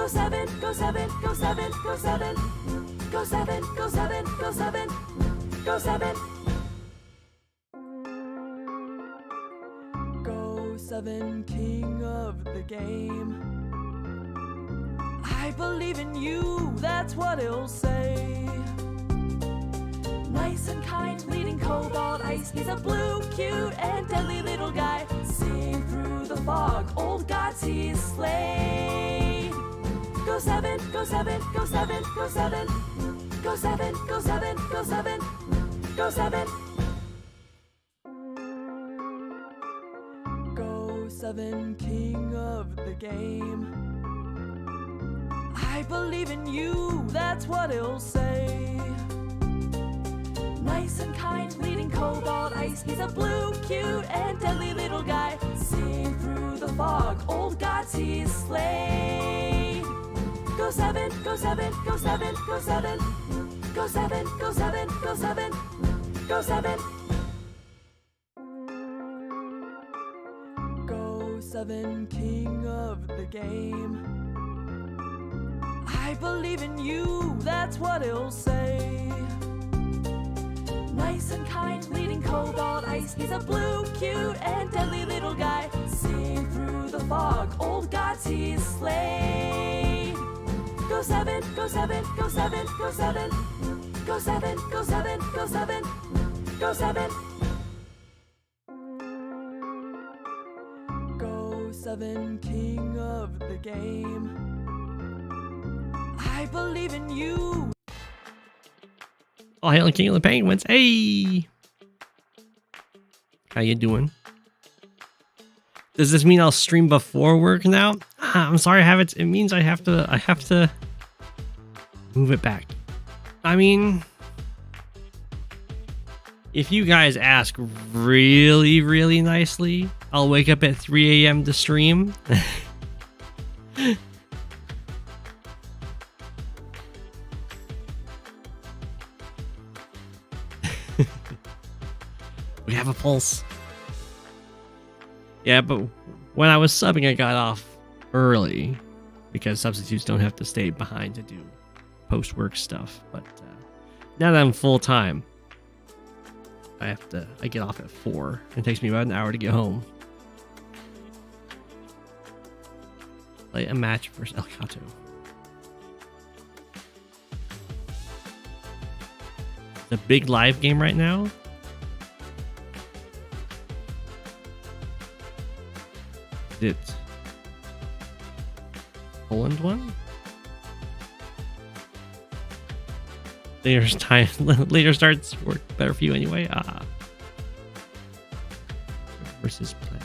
Go7, Go7, Go7, Go7. Go7, Go7, Go7, Go7. Go7, king of the game. I believe in you, that's what he'll say. Nice and kind, leading cobalt ice. He's a blue, cute, and deadly little guy. Seeing through the fog, old gods he's slain. Go7, Go7, Go7, Go7. Go7, Go7, Go7, Go7. Go7, king of the game. I believe in you, that's what he'll say. Nice and kind, leading cobalt ice. He's a blue, cute, and deadly little guy. Seeing through the fog, old gods he's slain. Go7, Go7, Go7, Go7. Go7, Go7, Go7, Go7. Go7, king of the game. I believe in you, that's what he'll say. Nice and kind, leading cobalt ice. He's a blue, cute, and deadly little guy. Seeing through the fog, old gods he's slain. Go7, Go7, Go7, Go7. Go7, Go7, Go7, Go7. Go7, king of the game. I believe in you. Oh, hail King of the Penguins. Hey! How you doing? Does this mean I'll stream before work now? I'm sorry, it means I have to move it back. I mean, if you guys ask really, really nicely, I'll wake up at 3 a.m. to stream. We have a pulse. Yeah, but when I was subbing, I got off early because substitutes don't have to stay behind to do post-work stuff. But now that I'm full-time, I get off at 4. It takes me about an hour to get home. Play a match versus El Gato. It's a big live game right now. Is it Poland one? Later starts work better for you anyway. Versus play.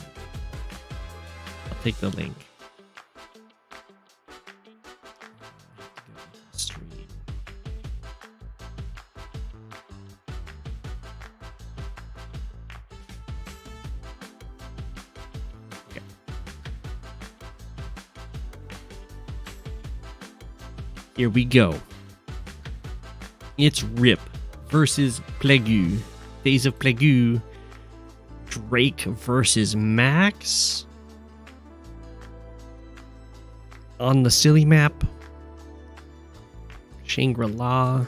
I'll take the link. Stream. Okay. Here we go. It's Rip versus Plague. Days of Plague. Drake versus Max. On the silly map. Shangra.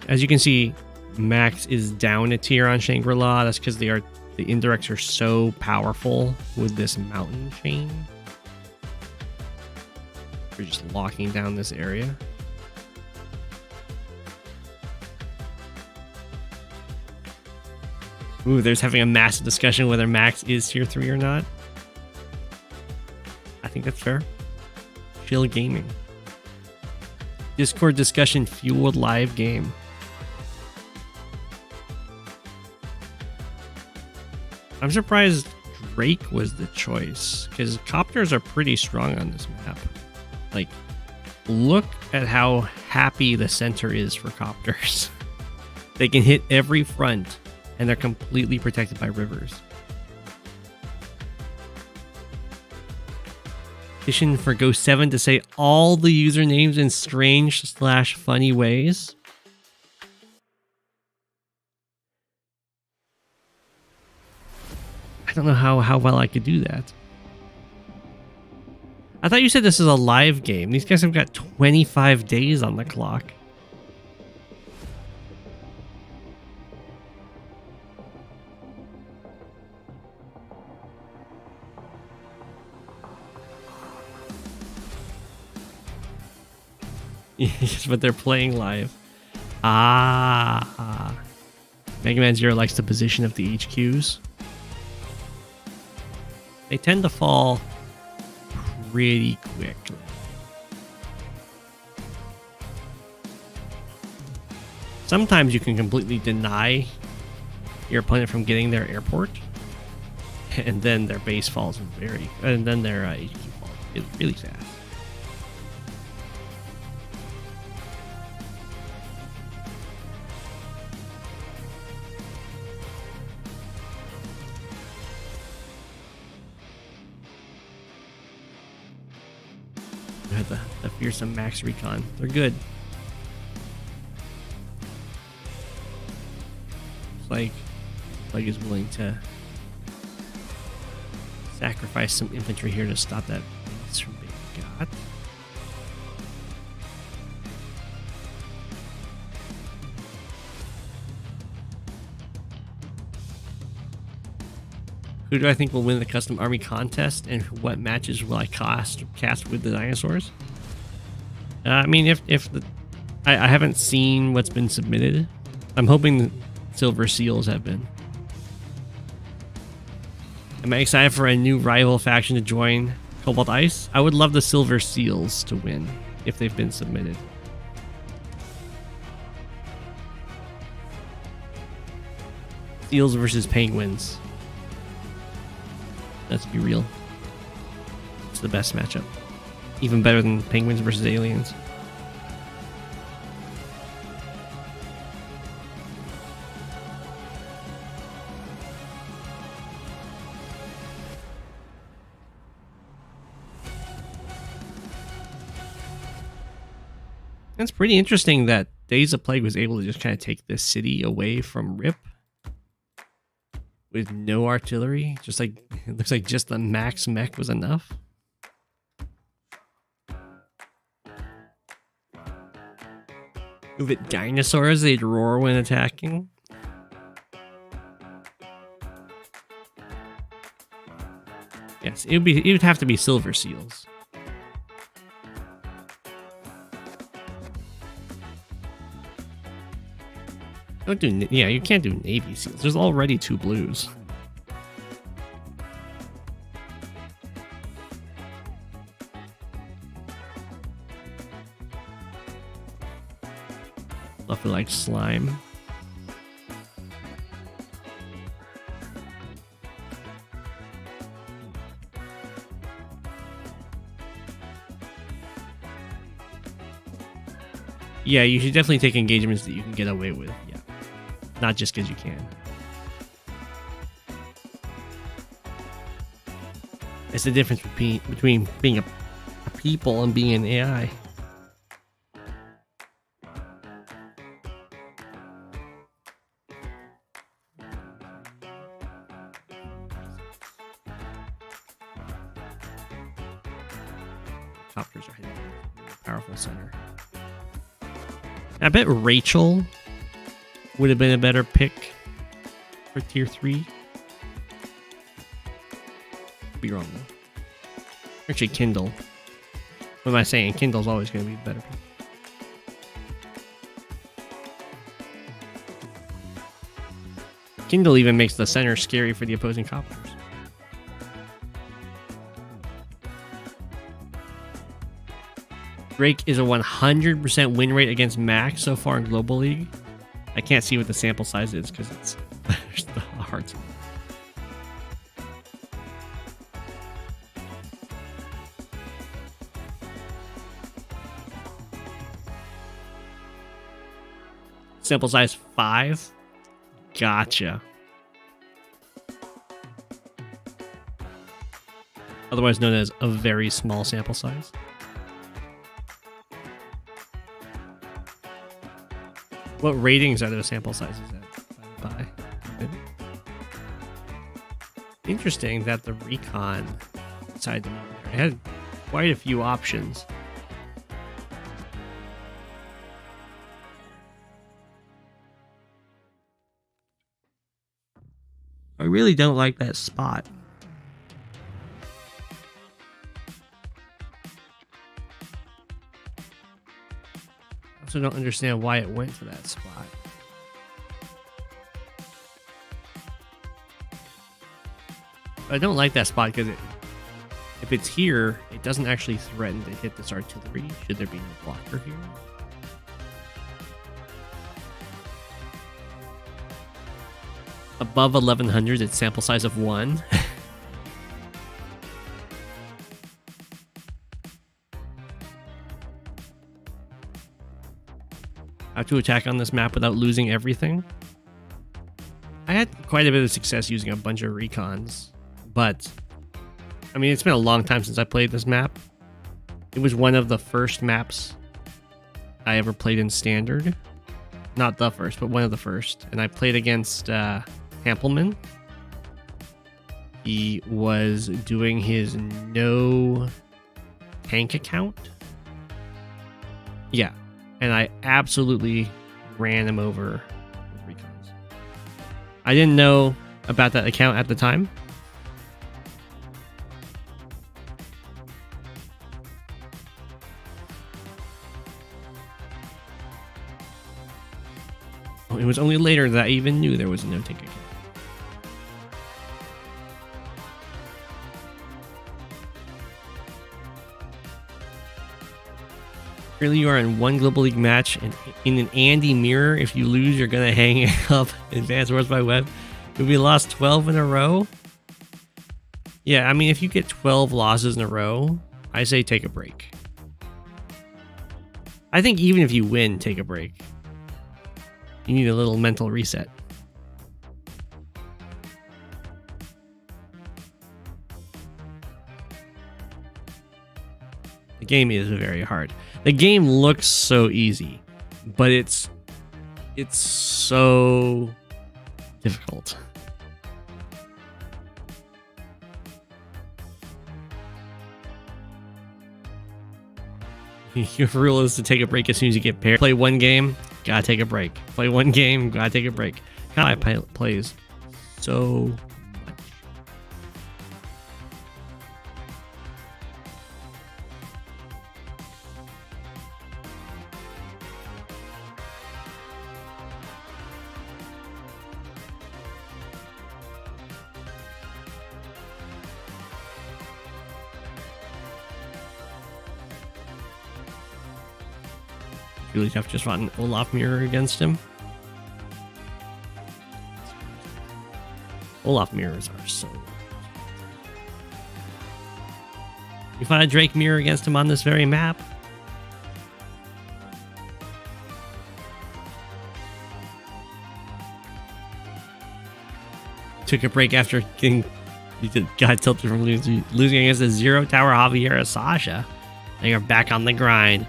As you can see, Max is down a tier on Shangra. That's because the indirects are so powerful with this mountain chain. We're just locking down this area. Ooh, there's having a massive discussion whether Max is tier 3 or not. I think that's fair. Chill gaming. Discord discussion fueled live game. I'm surprised Drake was the choice, because copters are pretty strong on this map. Like, look at how happy the center is for copters. They can hit every front, and they're completely protected by rivers. Petition for Go7 to say all the usernames in strange/funny ways. I don't know how well I could do that. I thought you said this is a live game. These guys have got 25 days on the clock. Yes, but they're playing live. Mega Man Zero likes the position of the HQs. They tend to fall pretty quickly. Sometimes you can completely deny your opponent from getting their airport, and then their base falls and then their HQ falls really fast. The fearsome Max Recon. They're good. It's like Plague is willing to sacrifice some infantry here to stop that base from being got. Who do I think will win the custom army contest, and what matches will I cast with the dinosaurs? I mean, I haven't seen what's been submitted. I'm hoping the Silver Seals have been. Am I excited for a new rival faction to join Cobalt Ice? I would love the Silver Seals to win if they've been submitted. Seals versus Penguins. Let's be real. It's the best matchup. Even better than Penguins versus Aliens. It's pretty interesting that Days of Plague was able to just kind of take this city away from Rip with no artillery. Just like, it looks like just the max mech was enough. Move it dinosaurs, they'd roar when attacking. Yes, it would have to be Silver Seals. Don't do, yeah, you can't do Navy Seals. There's already 2 blues. Fluffy like slime. Yeah, you should definitely take engagements that you can get away with. Yeah. Not just because you can. It's the difference between being a people and being an AI. Copters are hitting a powerful center. I bet Rachel would have been a better pick for tier 3. Be wrong though. Actually, Kindle. What am I saying? Kindle's always going to be a better pick. Kindle even makes the center scary for the opposing copters. Drake is a 100% win rate against Max so far in Global League. I can't see what the sample size is because it's there's the hearts. Sample size 5. Gotcha. Otherwise known as a very small sample size. What ratings are those sample sizes at? By Interesting that the recon decided to move there. It had quite a few options. I really don't like that spot. I also don't understand why it went to that spot. I don't like that spot because if it's here, it doesn't actually threaten to hit this artillery. Should there be no blocker here? Above 1100, it's sample size of 1. How to attack on this map without losing everything? I had quite a bit of success using a bunch of recons, but I mean, it's been a long time since I played this map. It was one of the first maps I ever played in Standard. Not the first, but one of the first. And I played against Hampelman. He was doing his no tank account. Yeah. And I absolutely ran him over with recons. I didn't know about that account at the time. It was only later that I even knew there was a no tank account. Really, you are in one Global League match and in an Andy mirror. If you lose, you're gonna hang up Advanced Wars by Web. If we lost 12 in a row, yeah, I mean, if you get 12 losses in a row, I say take a break. I think even if you win, take a break. You need a little mental reset. The game is very hard. The game looks so easy, but it's so difficult. Your rule is to take a break as soon as you get paired. Play one game, gotta take a break. Play one game, gotta take a break. God, I plays so much. Really tough just fought an Olaf mirror against him. Olaf mirrors are so good. You find a Drake mirror against him on this very map. Took a break after getting got tilted from losing against the zero tower Javiera Sasha. And you're back on the grind.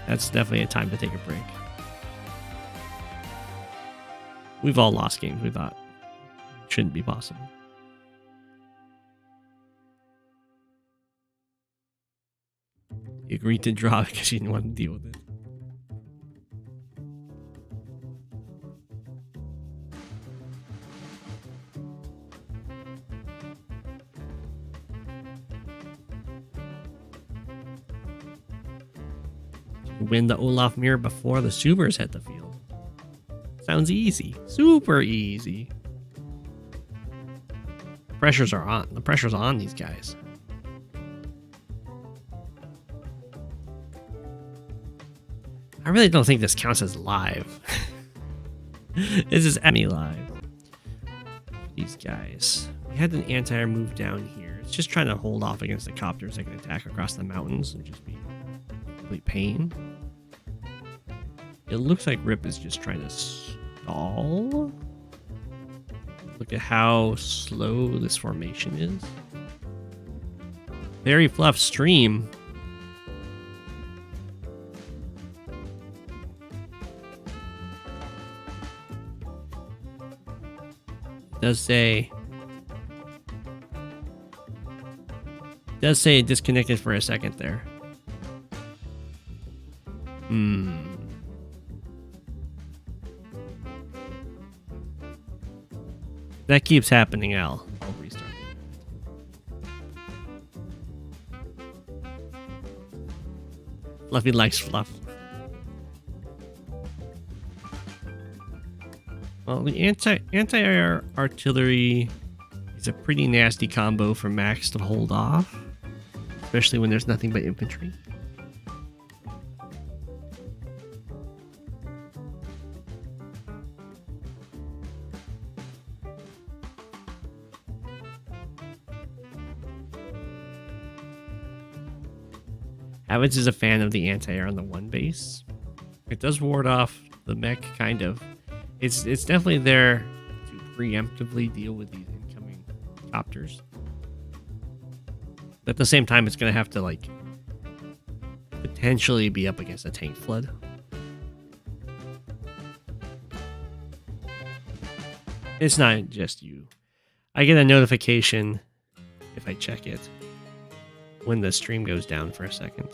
That's definitely a time to take a break. We've all lost games we thought shouldn't be possible. You agreed to draw because you didn't want to deal with it. Win the Olaf mirror before the supers hit the field. Sounds easy. Super easy. The pressures are on. The pressure's on these guys. I really don't think this counts as live. This is Emmy live. These guys. We had an anti-air move down here. It's just trying to hold off against the copters that can attack across the mountains and just be complete pain. It looks like Rip is just trying to stall. Look at how slow this formation is. Very fluff stream. It does say does say it disconnected for a second there. That keeps happening, I'll restart. Fluffy likes fluff. Well, the anti-air artillery is a pretty nasty combo for Max to hold off, especially when there's nothing but infantry. Havens is a fan of the anti-air on the 1 base. It does ward off the mech, kind of. It's definitely there to preemptively deal with these incoming copters. But at the same time, it's going to have to, like, potentially be up against a tank flood. It's not just you. I get a notification if I check it when the stream goes down for a second.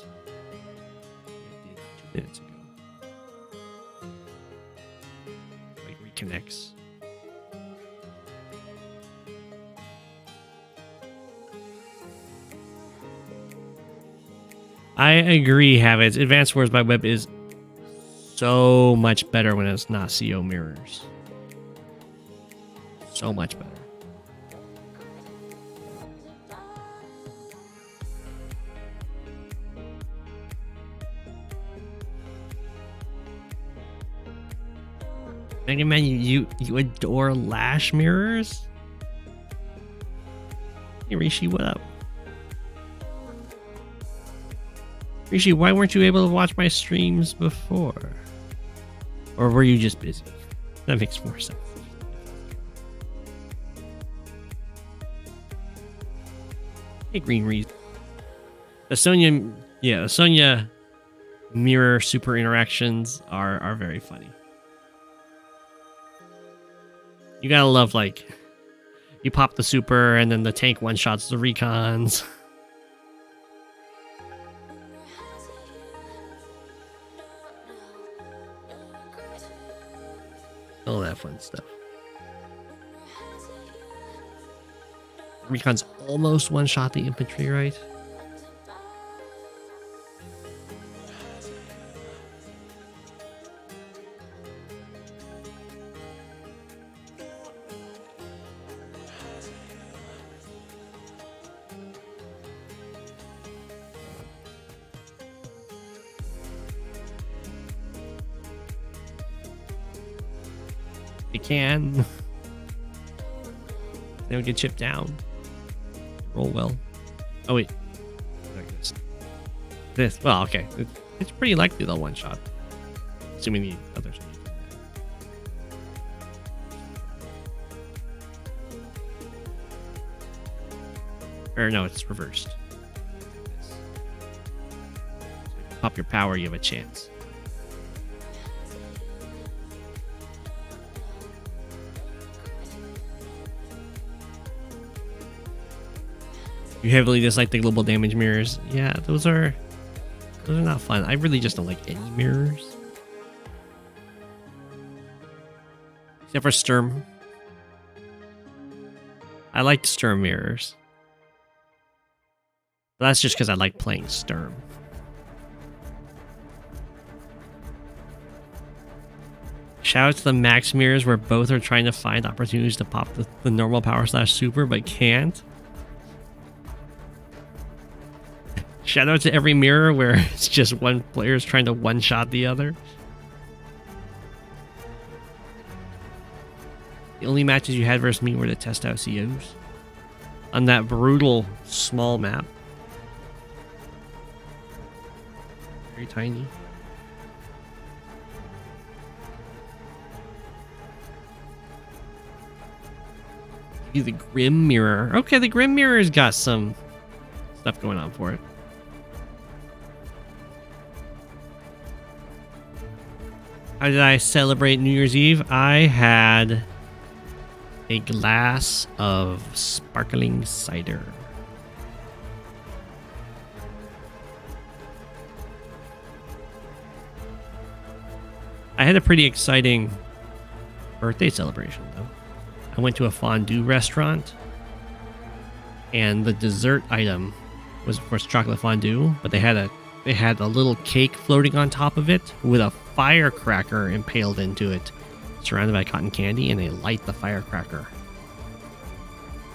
I did 2 minutes ago. Like reconnects. I agree, Havits. Advanced Wars by Web is so much better when it's not CO mirrors. So much better. Mega Man, you adore lash mirrors? Hey Rishi, what up? Rishi, why weren't you able to watch my streams before? Or were you just busy? That makes more sense. Hey Green Reese. The Sonya mirror super interactions are very funny. You gotta love, like, you pop the super and then the tank one-shots the recons. All that fun stuff. Recons almost one-shot the infantry, right? You can. They would get chipped down. Roll well. Oh wait. This. Well, okay. It's pretty likely they'll one shot. Assuming the others. Or no, it's reversed. Pop your power, you have a chance. You heavily dislike the global damage mirrors. Yeah, those are not fun. I really just don't like any mirrors. Except for Sturm. I liked Sturm mirrors. But that's just because I like playing Sturm. Shout out to the max mirrors where both are trying to find opportunities to pop the normal power slash super but can't. Shout out to every mirror where it's just one player is trying to one-shot the other. The only matches you had versus me were to test out COs. On that brutal small map. Very tiny. The Grim Mirror. Okay, the Grim Mirror's got some stuff going on for it. How did I celebrate New Year's Eve? I had a glass of sparkling cider. I had a pretty exciting birthday celebration, though. I went to a fondue restaurant, and the dessert item was, of course, chocolate fondue, but they had a little cake floating on top of it with a firecracker impaled into it, surrounded by cotton candy, and they light the firecracker.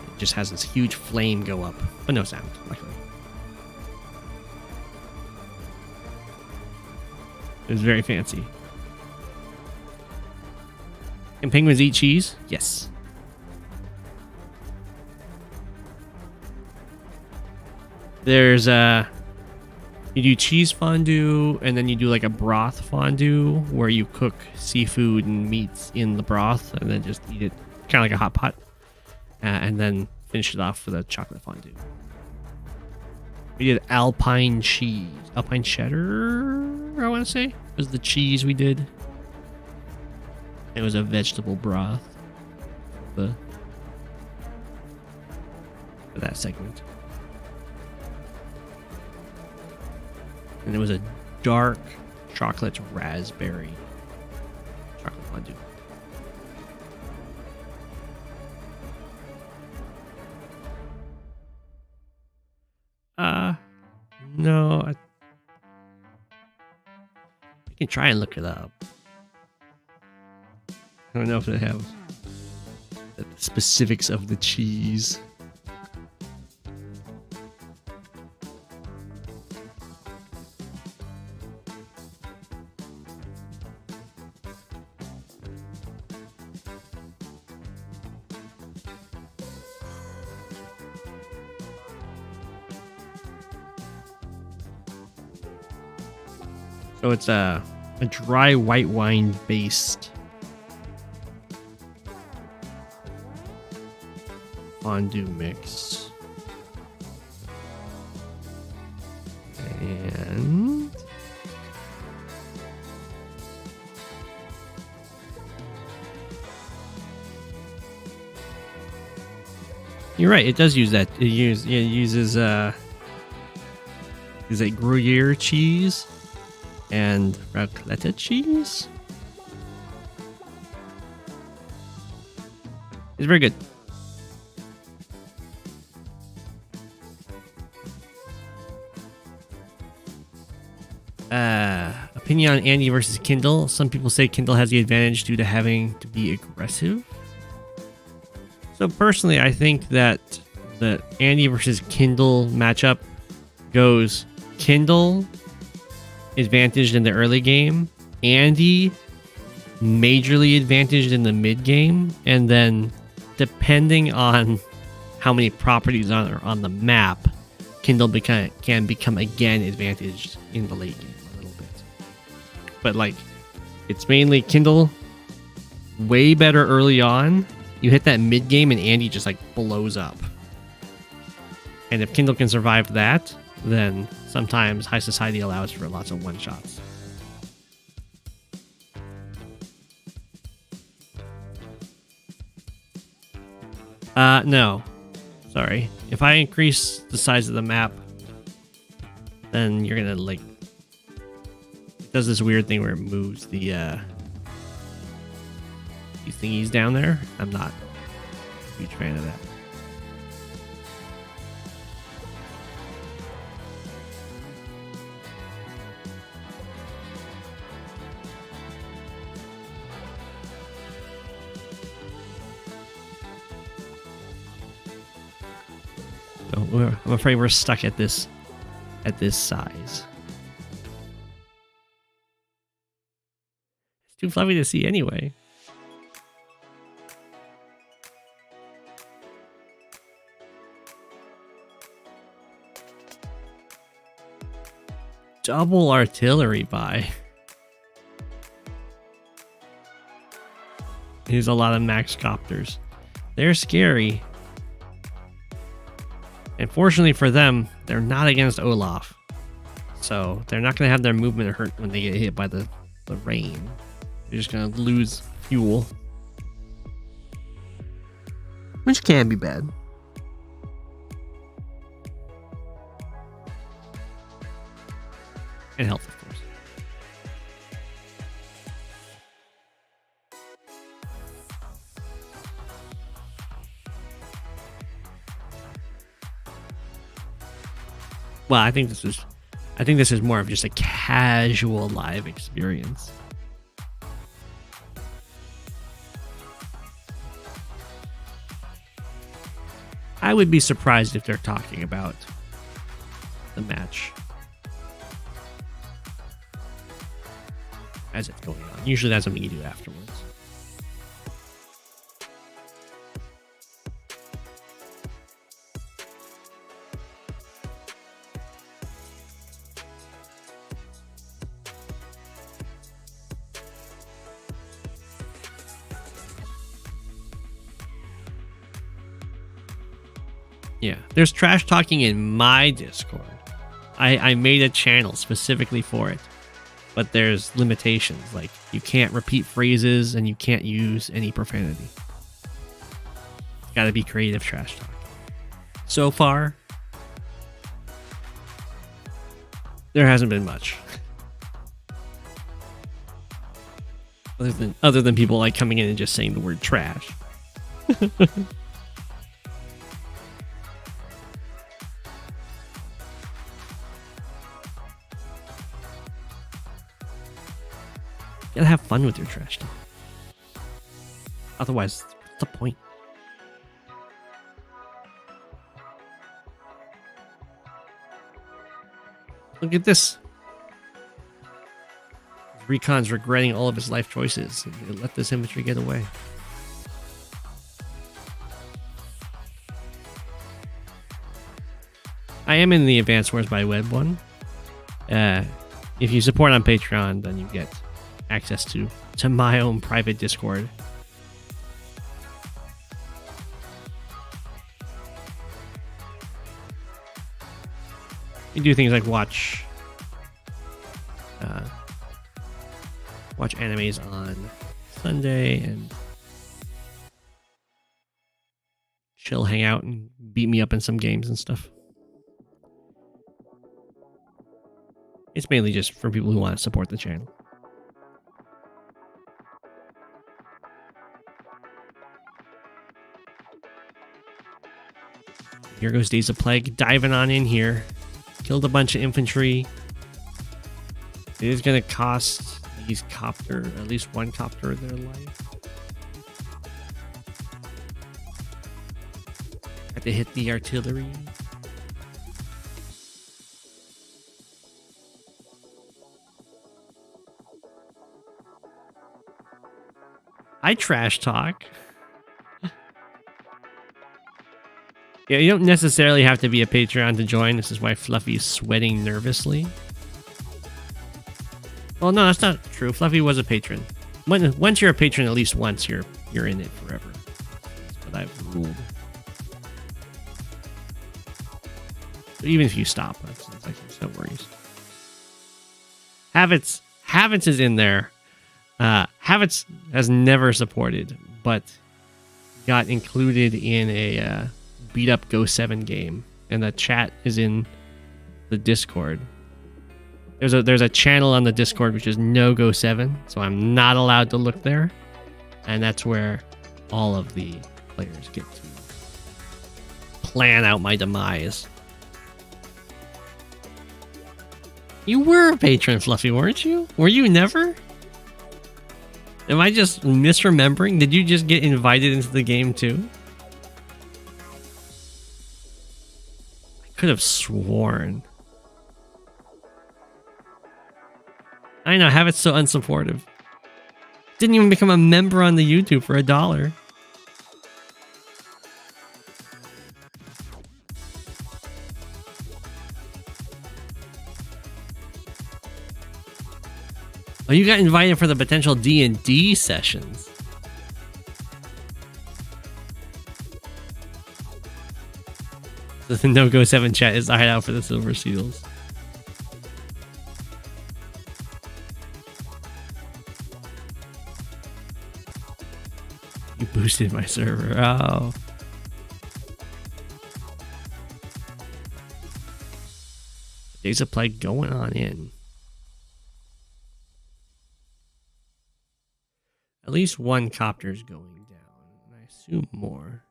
It just has this huge flame go up, but no sound, luckily. It was very fancy. Can penguins eat cheese? Yes. There's you do cheese fondue, and then you do like a broth fondue where you cook seafood and meats in the broth and then just eat it kind of like a hot pot, and then finish it off with a chocolate fondue. We did alpine cheese, alpine cheddar, I want to say, was the cheese we did. It was a vegetable broth for that segment. And it was a dark chocolate raspberry chocolate fondue. No, I can try and look it up. I don't know if they have the specifics of the cheese. So it's a dry white wine based fondue mix. And you're right, it does use that. It uses is it Gruyere cheese and raclette cheese. It's very good. Opinion on Andy versus Kindle. Some people say Kindle has the advantage due to having to be aggressive. So personally, I think that the Andy versus Kindle matchup goes Kindle advantaged in the early game, Andy majorly advantaged in the mid game, and then depending on how many properties are on the map, Kindle can become again advantaged in the late game a little bit. But like, it's mainly Kindle way better early on. You hit that mid game and Andy just like blows up. And if Kindle can survive that, then sometimes High Society allows for lots of one-shots. No. Sorry. If I increase the size of the map, then you're gonna like... It does this weird thing where it moves the, these thingies down there. I'm not a huge fan of that. I'm afraid we're stuck at this size. It's too fluffy to see anyway. Double artillery buy. Here's a lot of max copters. They're scary. And fortunately for them, they're not against Olaf. So they're not going to have their movement hurt when they get hit by the rain. They're just going to lose fuel. Which can be bad. And health, of course. Well, I think this is more of just a casual live experience. I would be surprised if they're talking about the match as it's going on. Usually that's something you do afterwards. Yeah, there's trash talking in my Discord. I made a channel specifically for it, but there's limitations. Like, you can't repeat phrases and you can't use any profanity. Gotta be creative trash talk. So far, there hasn't been much. Other than people like coming in and just saying the word trash. You gotta have fun with your trash talk. Otherwise, what's the point? Look at this. Recon's regretting all of his life choices. He let this imagery get away. I am in the Advanced Wars by Web one. If you support on Patreon, then you get access to my own private Discord. You do things like watch animes on Sunday and chill, hang out, and beat me up in some games and stuff. It's mainly just for people who want to support the channel. Here goes Days of Plague, diving on in here. Killed a bunch of infantry. It is going to cost these at least one copter their life. Have to hit the artillery. I trash talk. Yeah, you don't necessarily have to be a Patreon to join. This is why Fluffy's sweating nervously. Well, no, that's not true. Fluffy was a patron. Once you're a patron, at least once, you're in it forever. That's what I've ruled. So even if you stop, that's like, there's no worries. Havits is in there. Havits has never supported, but got included in a beat up Go7 game, and the chat is in the Discord. There's a channel on the Discord which is no Go7, so I'm not allowed to look there, and that's where all of the players get to plan out my demise. You were a patron, Fluffy, weren't you? Were you never? Am I just misremembering? Did you just get invited into the game too? Could have sworn. I know, have it so unsupportive. Didn't even become a member on the YouTube for $1. Oh, you got invited for the potential D&D sessions. The No Go 7 chat is the hideout for the Silver Seals. You boosted my server. Oh. Days of Plague going on in. At least one copter's going down, and I assume more.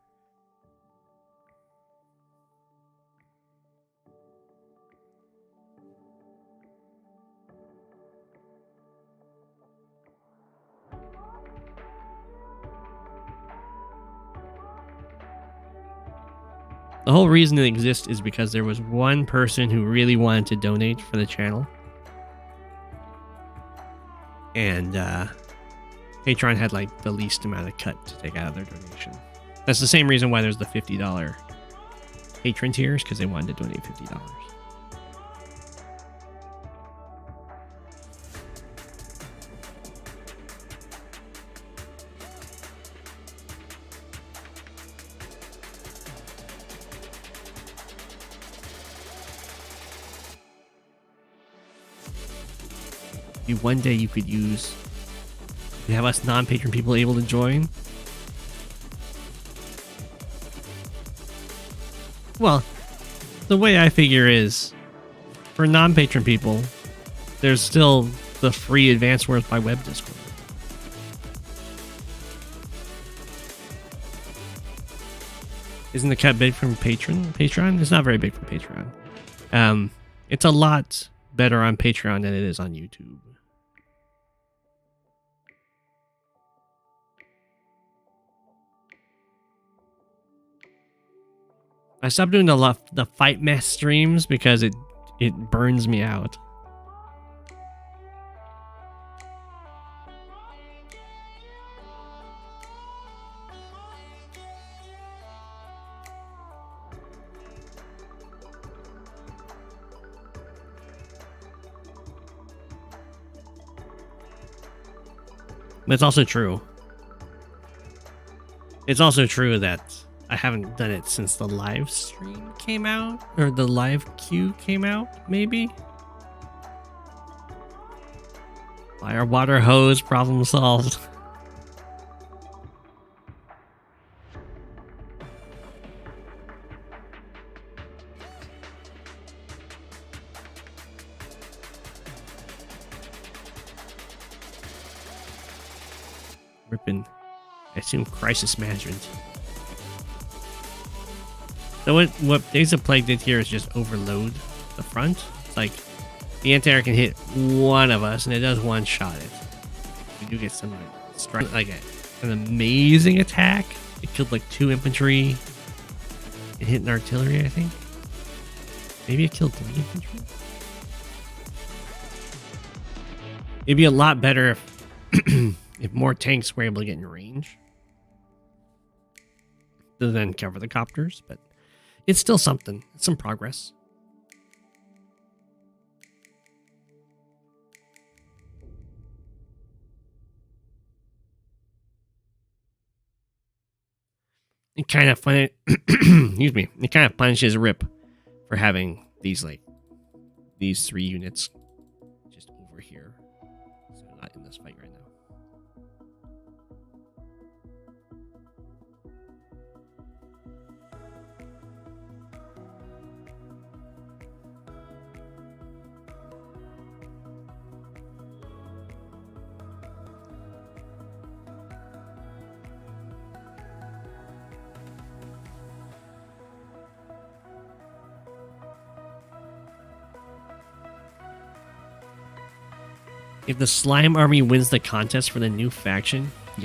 The whole reason it exists is because there was one person who really wanted to donate for the channel. And Patreon had like the least amount of cut to take out of their donation. That's the same reason why there's the $50 patron tiers, because they wanted to donate $50. Maybe one day you could have us non-patron people able to join. Well, the way I figure is, for non-patron people, there's still the free Advanced Wars by Web Discord. Isn't the cut big from Patreon? It's not very big from Patreon. It's a lot better on Patreon than it is on YouTube. I stopped doing the fight mess streams because it burns me out. But it's also true. It's also true that I haven't done it since the live stream came out, or the live queue came out, maybe? Fire, water, hose, problem solved. Ripping, I assume, crisis management. So what Days of Plague did here is just overload the front. It's like the anti-air can hit one of us and it does one shot it. We do get some strike, like an amazing attack. It killed like 2 infantry. It hit an artillery, I think. Maybe it killed 3 infantry. It'd be a lot better if if more tanks were able to get in range to then cover the copters, but it's still something. It's some progress. It kind of fun. Excuse me. It kind of punishes Rip for having these 3 units just over here. So not in this fight right now. If the slime army wins the contest for the new faction, you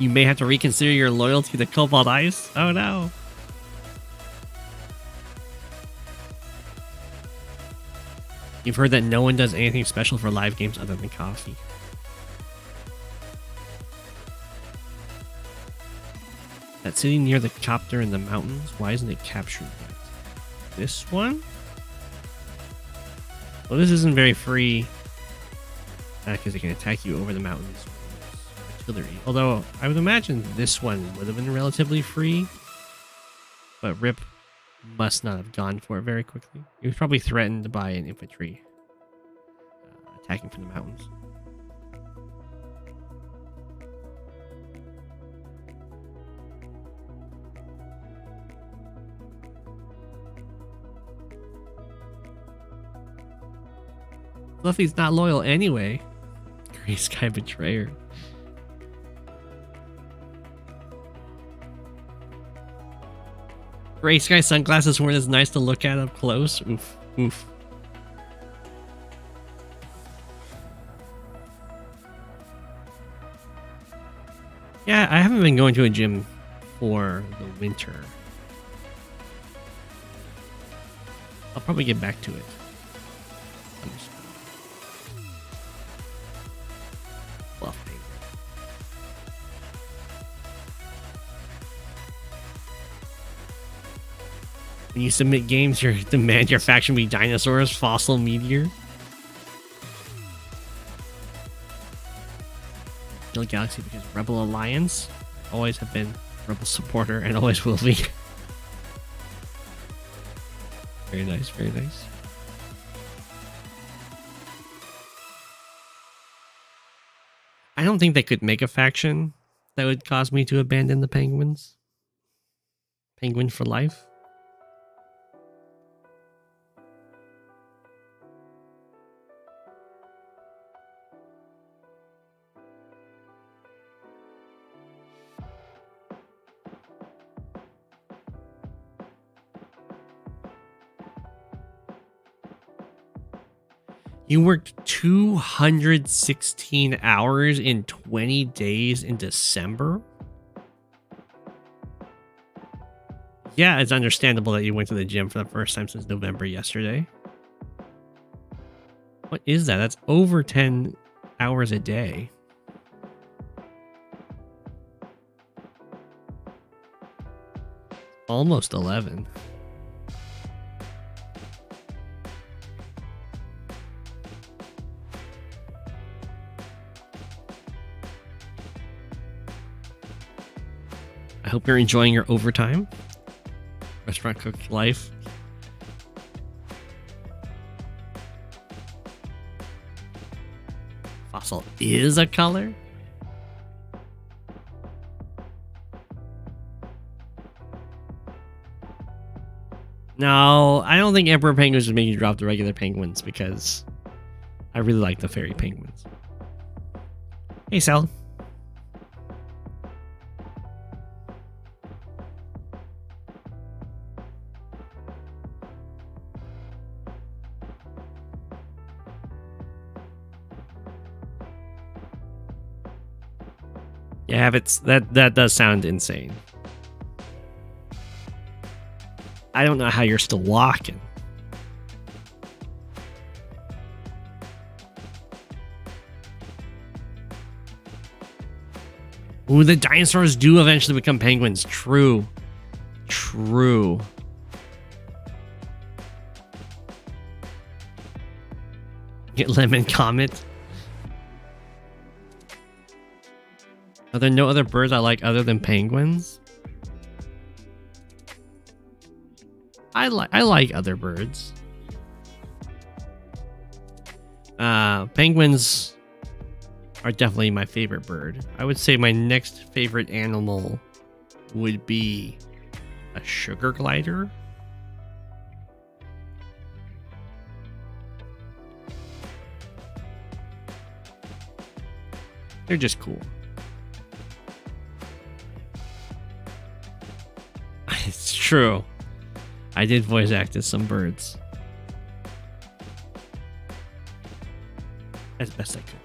may have to reconsider your loyalty to Cobalt Ice. Oh no. You've heard that no one does anything special for live games other than coffee. That city near the copter in the mountains, why isn't it captured yet? This one? Well, this isn't very free. Because they can attack you over the mountains with artillery. Although, I would imagine this one would have been relatively free. But Rip must not have gone for it very quickly. He was probably threatened by an infantry attacking from the mountains. Fluffy's not loyal anyway. Gray Sky Betrayer. Gray Sky sunglasses weren't as nice to look at up close. Oof. Oof. Yeah, I haven't been going to a gym for the winter. I'll probably get back to it. Olaf penguin. When you submit games, you demand your faction be dinosaurs, fossil, meteor. Kill Galaxy because Rebel Alliance. Always have been Rebel supporter and always will be. Very nice, very nice. I don't think they could make a faction that would cause me to abandon the penguins. Penguin for life. You worked 216 hours in 20 days in December? Yeah, it's understandable that you went to the gym for the first time since November yesterday. What is that? That's over 10 hours a day. Almost 11. I hope you're enjoying your overtime. Restaurant cook life. Fossil is a color? No, I don't think Emperor Penguins would make you drop the regular penguins because I really like the fairy penguins. Hey, Sal. Yeah, that does sound insane. I don't know how you're still walking. Ooh, the dinosaurs do eventually become penguins. True. True. Get Lemon Comet. Are there no other birds I like other than penguins? I like other birds. Penguins are definitely my favorite bird. I would say my next favorite animal would be a sugar glider. They're just cool. It's true. I did voice act as some birds. As best I could.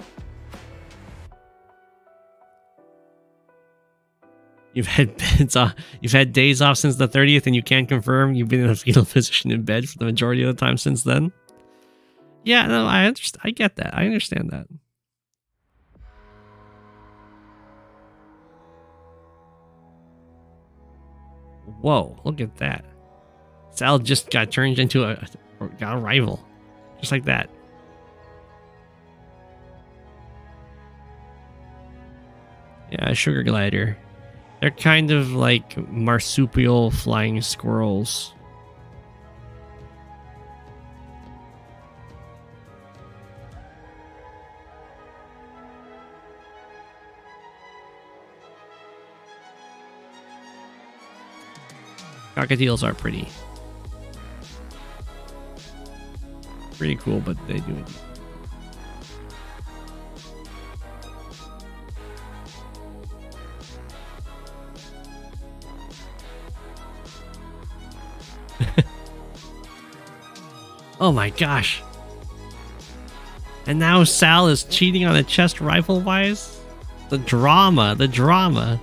You've had days off since the 30th and you can't confirm you've been in a fetal position in bed for the majority of the time since then? Yeah, no, I understand. I get that. I understand that. Whoa, look at that. Sal just got turned into got a rival. Just like that. Yeah, a sugar glider. They're kind of like marsupial flying squirrels. Cockatiels are pretty cool, but they do it. Oh my gosh. And now Sal is cheating on a chest rifle wise? The drama.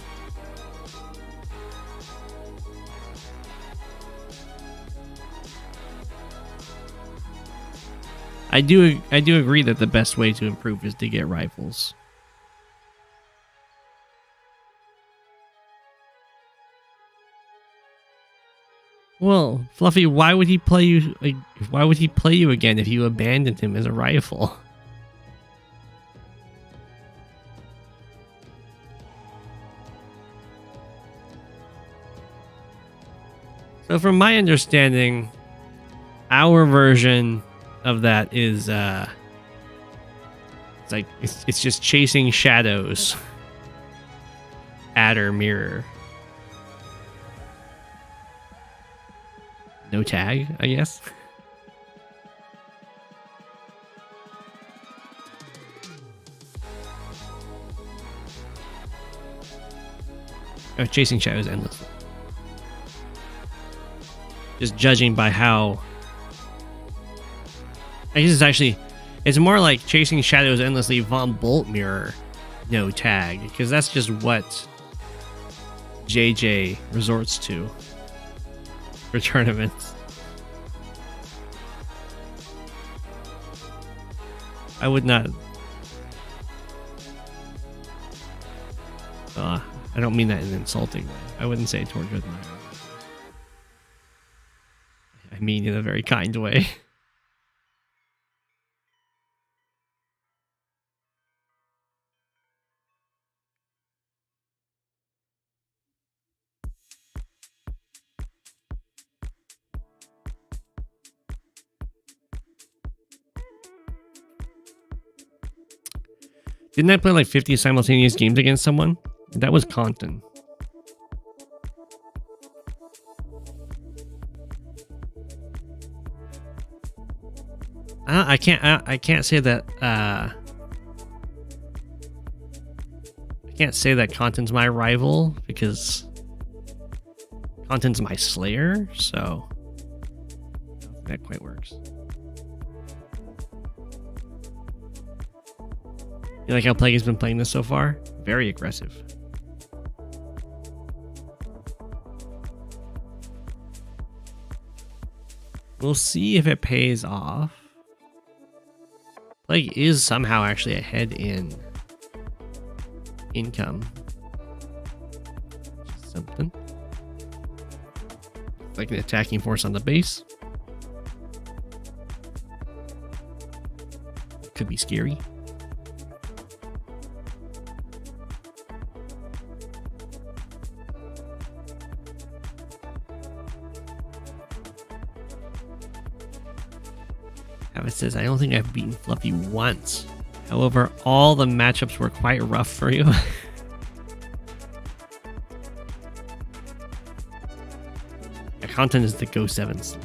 I do agree that the best way to improve is to get rivals. Well, Fluffy, why would he play you? Like, why would he play you again if you abandoned him as a rival? So, from my understanding, our version of that is it's just chasing shadows. Adder mirror. No tag, I guess. Oh, chasing shadows endlessly. Just judging by how... I guess it's more like chasing shadows endlessly Von Bolt mirror, no tag, because that's just what JJ resorts to for tournaments. I would not... I don't mean that in an insulting way. I wouldn't say it toward good mind. I mean in a very kind way. Didn't I play like 50 simultaneous games against someone? That was Compton. I can't say that I can't say that Compton's my rival because Compton's my slayer, so that quite works. You like how Plague's been playing this so far? Very aggressive. We'll see if it pays off. Plague is somehow actually ahead in income. Something. Like an attacking force on the base. Could be scary. It says, I don't think I've beaten Fluffy once. However, all the matchups were quite rough for you. The content is the Go7 slate.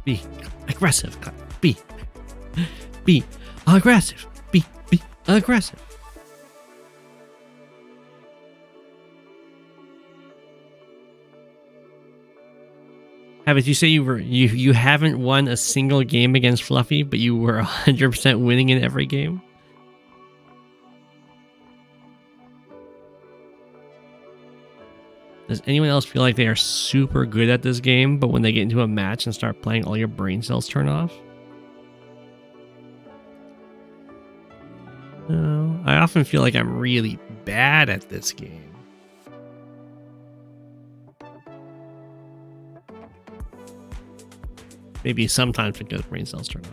Be aggressive. Be aggressive. Be aggressive. Habit, you say you haven't won a single game against Fluffy, but you were 100% winning in every game? Does anyone else feel like they are super good at this game, but when they get into a match and start playing, all your brain cells turn off? No, I often feel like I'm really bad at this game. Maybe sometimes because brain cells turn off.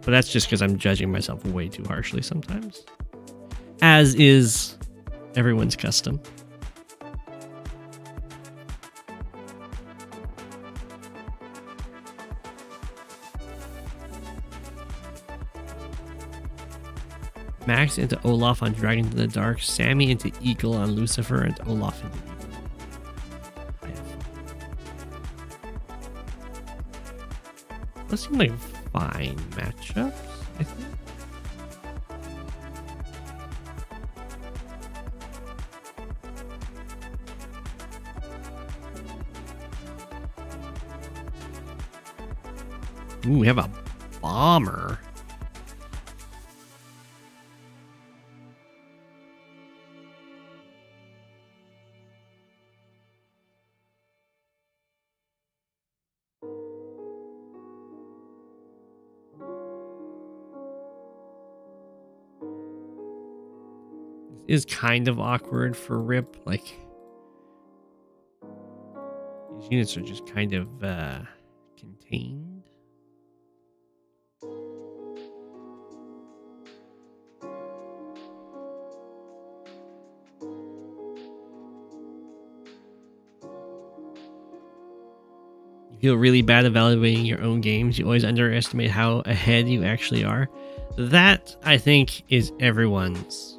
But that's just because I'm judging myself way too harshly sometimes. As is everyone's custom. Max into Olaf on Dragon in the Dark, Sammy into Eagle on Lucifer, and Olaf into Eagle. Those seem like fine matchups, I think. Ooh, we have a bomber. Is kind of awkward for Rip. Like, these units are just kind of contained. You feel really bad evaluating your own games. You always underestimate how ahead you actually are. That, I think, is everyone's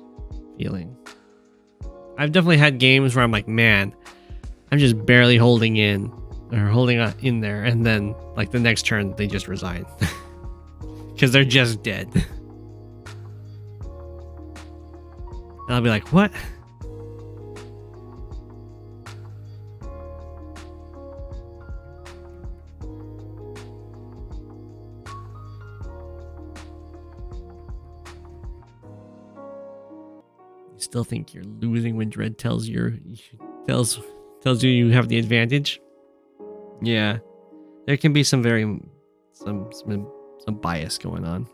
feeling. I've definitely had games where I'm like, man, I'm just barely holding in or holding on in there, and then like the next turn they just resign because they're just dead. And I'll be like, what? Still think you're losing when Dread tells you you have the advantage. Yeah, there can be some bias going on.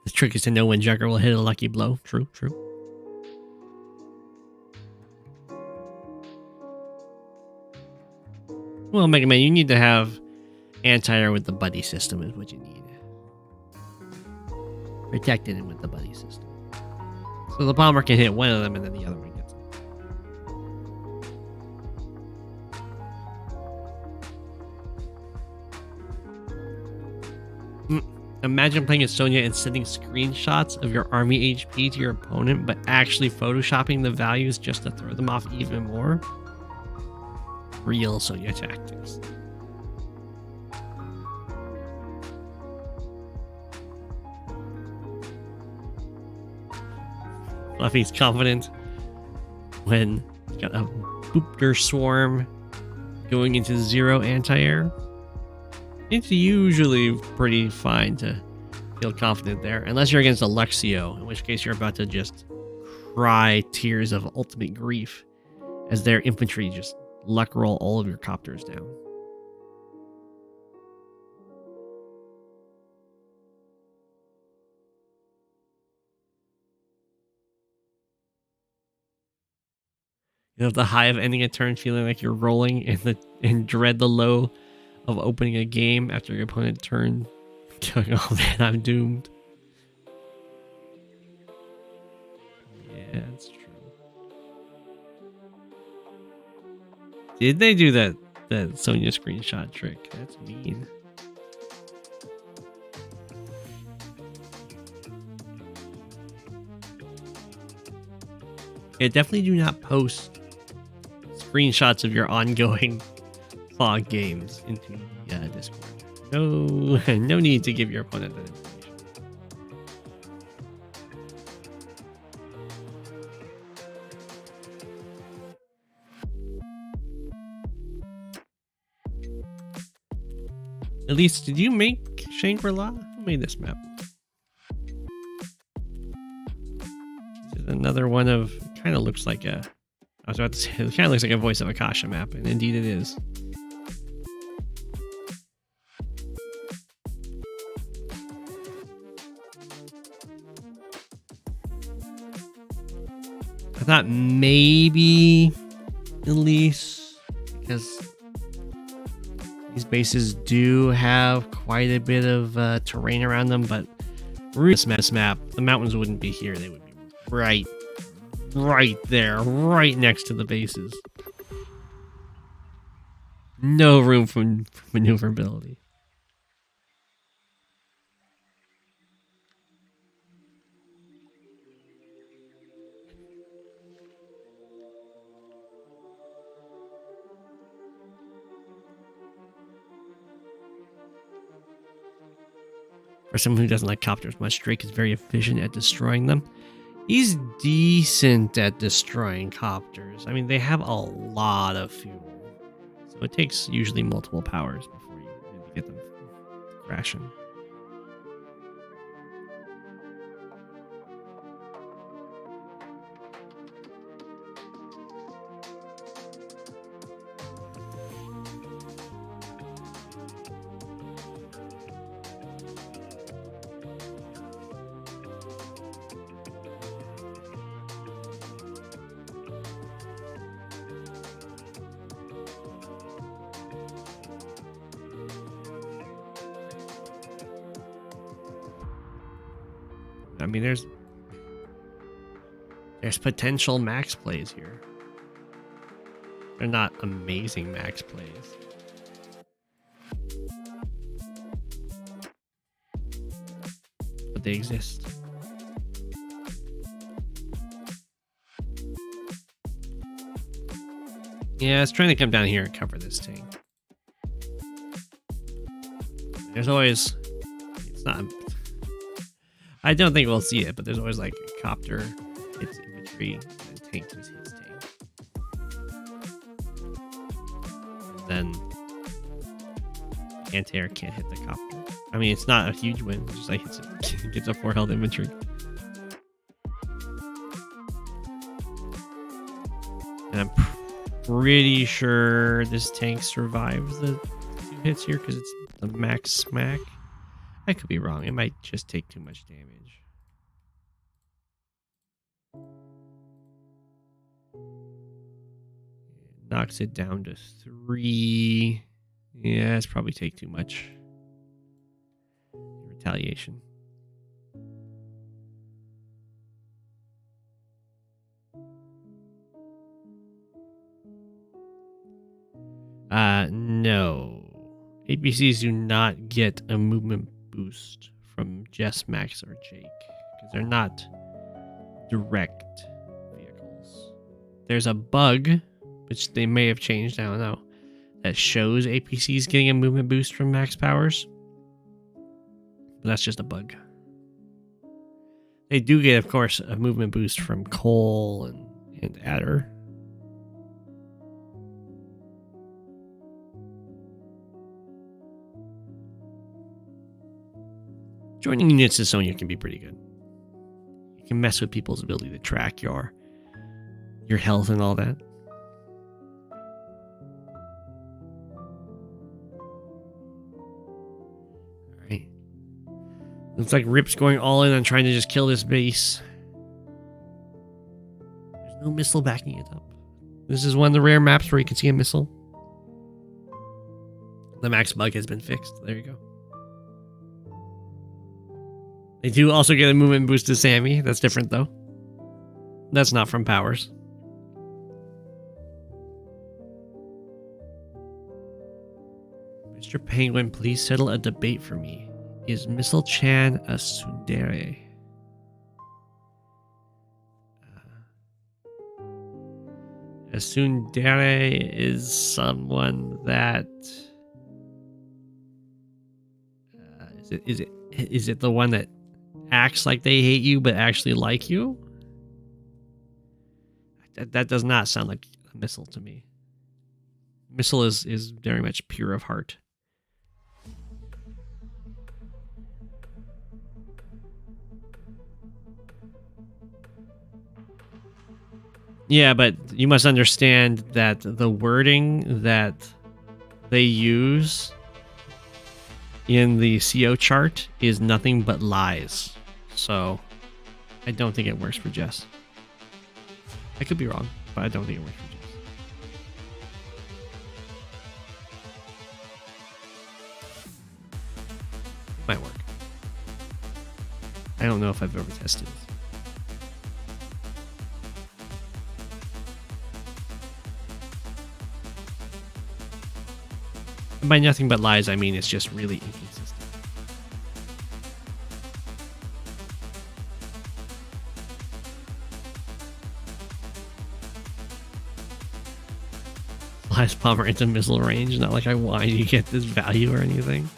The trick is to know when Jugger will hit a lucky blow. True. Well, Mega Man, you need to have anti-air with the buddy system is what you need. Protected him with the buddy system. So the bomber can hit one of them and then the other one gets it. Imagine playing as Sonya and sending screenshots of your army HP to your opponent, but actually photoshopping the values just to throw them off even more. Real Sonya tactics. Fluffy's confident when he's got a Boopter Swarm going into 0 anti-air. It's usually pretty fine to feel confident there, unless you're against a Luxio, in which case you're about to just cry tears of ultimate grief as their infantry just luck roll all of your copters down. You have the high of ending a turn feeling like you're rolling and dread the low of opening a game after your opponent turn going, oh man, I'm doomed. Yeah, that's true. Did they do that Sonya screenshot trick? That's mean. Yeah, definitely do not post screenshots of your ongoing fog games into the Discord. No need to give your opponent that information. At least, did you make Shangri-La? Who made this map? This is another one of, kind of looks like a, I was about to say, it kind of looks like a Voice of Akasha map, and indeed it is. I thought maybe Elise, because these bases do have quite a bit of terrain around them, but this map, the mountains wouldn't be here. They would be right there, right next to the bases. No room for maneuverability. For someone who doesn't like copters much, Drake is very efficient at destroying them. He's decent at destroying copters. I mean, they have a lot of fuel. So it takes usually multiple powers before you really get them crashing. I mean, there's potential max plays here. They're not amazing max plays. But they exist. Yeah, it's trying to come down here and cover this tank. There's always... It's not... I don't think we'll see it, but there's always like a copter hits infantry and tank just hits tank. And then anti-air can't hit the copter. I mean, it's not a huge win, it's just like it gets a 4 health infantry. And I'm pretty sure this tank survives the 2 hits here because it's the max smack. I could be wrong. It might just take too much damage. It knocks it down to 3. Yeah, it's probably take too much. Retaliation. No. APCs do not get a movement boost from Jess, Max, or Jake because they're not direct vehicles. There's a bug, which they may have changed, I don't know, that shows APCs getting a movement boost from max powers. But that's just a bug. They do get, of course, a movement boost from Cole and Adder. Joining units to Sonya can be pretty good. You can mess with people's ability to track your health and all that. Alright. Looks like Rip's going all in on trying to just kill this base. There's no missile backing it up. This is one of the rare maps where you can see a missile. The max bug has been fixed. There you go. They do also get a movement boost to Sammy. That's different, though. That's not from powers. Mr. Penguin, please settle a debate for me. Is Missile Chan a tsundere? A tsundere is someone that... Is it the one that acts like they hate you but actually like you? That does not sound like a missile to me. Missile is very much pure of heart. Yeah, but you must understand that the wording that they use in the CO chart is nothing but lies. So I don't think it works for Jess. I could be wrong, but I don't think it works for Jess. Might work. I don't know if I've ever tested it. And by nothing but lies, I mean it's just really inconsistent. Flies bomber into missile range, not like I want you to get this value or anything.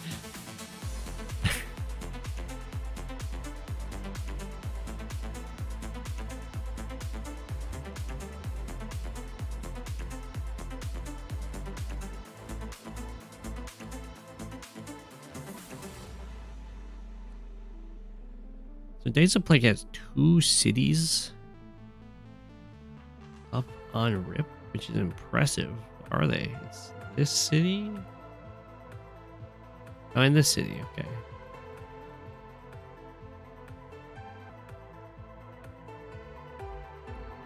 So Days of Plague has 2 cities up on Rip, which is impressive. What are they? It's this city? Oh, in this city, okay.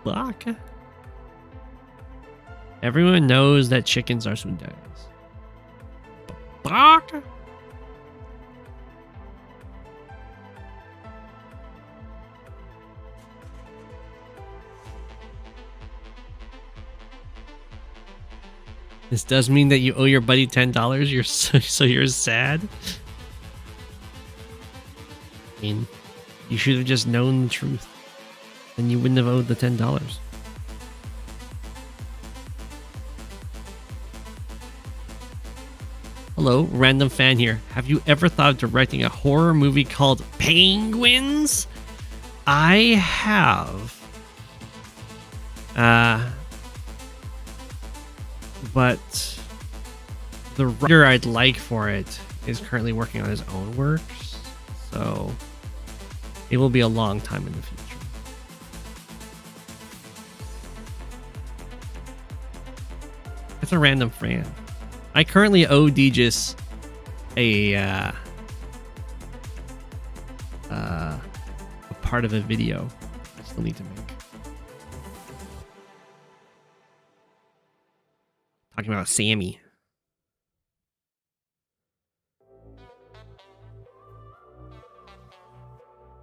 Fuck. Everyone knows that chickens are sundaes. Fuck. This does mean that you owe your buddy $10. You're so you're sad. I mean, you should have just known the truth, and you wouldn't have owed the $10. Hello, random fan here. Have you ever thought of directing a horror movie called Penguins? I have. But the writer I'd like for it is currently working on his own works, so it will be a long time in the future. That's a random fan. I currently owe Degis a part of a video I still need to make. Talking about Sammy.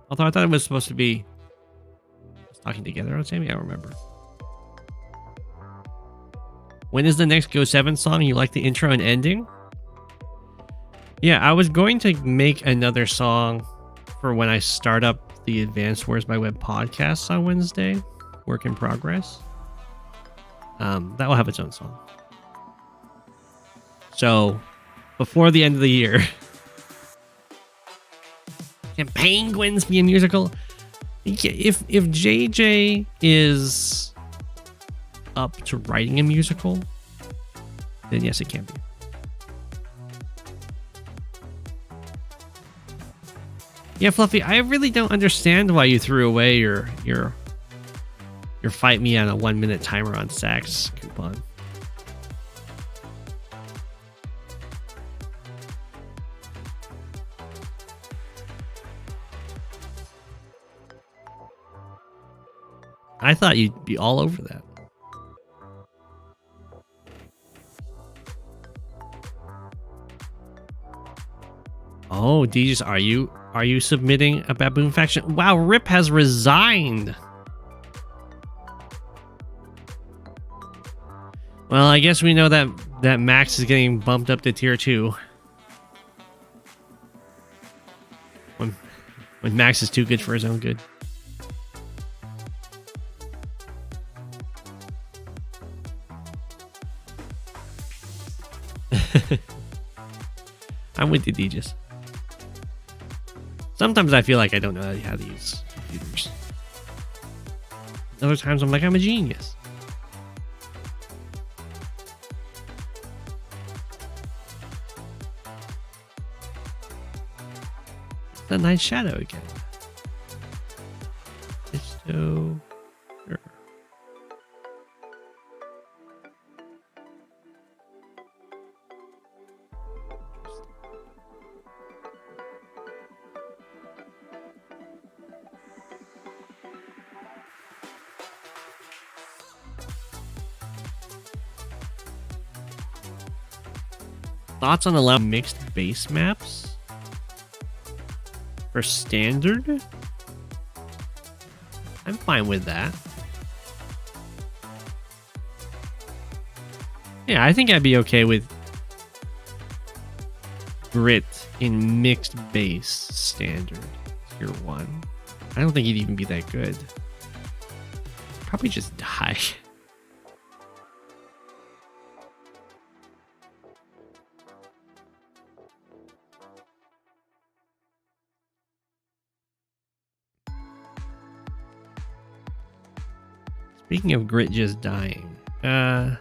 Although I thought it was supposed to be talking together on Sammy, I don't remember. When is the next Go7 song? You like the intro and ending? Yeah, I was going to make another song for when I start up the Advanced Wars by Web podcast on Wednesday. Work in progress. That will have its own song. So, before the end of the year, can Penguins be a musical? If JJ is up to writing a musical, then yes, it can be. Yeah, Fluffy, I really don't understand why you threw away your fight me on a 1-minute timer on Saks coupon. I thought you'd be all over that. Oh, DJs, are you submitting a baboon faction? Wow, Rip has resigned. Well, I guess we know that Max is getting bumped up to tier 2. When Max is too good for his own good. I'm with you, Degis. Sometimes I feel like I don't know how to use computers. Other times I'm like, I'm a genius. The Night Shadow again. It's so... Sure. Thoughts on allowing mixed base maps for standard? I'm fine with that. Yeah, I think I'd be okay with Grit in mixed base standard tier 1. I don't think he'd even be that good. Probably just die. Speaking of Grit just dying, wait,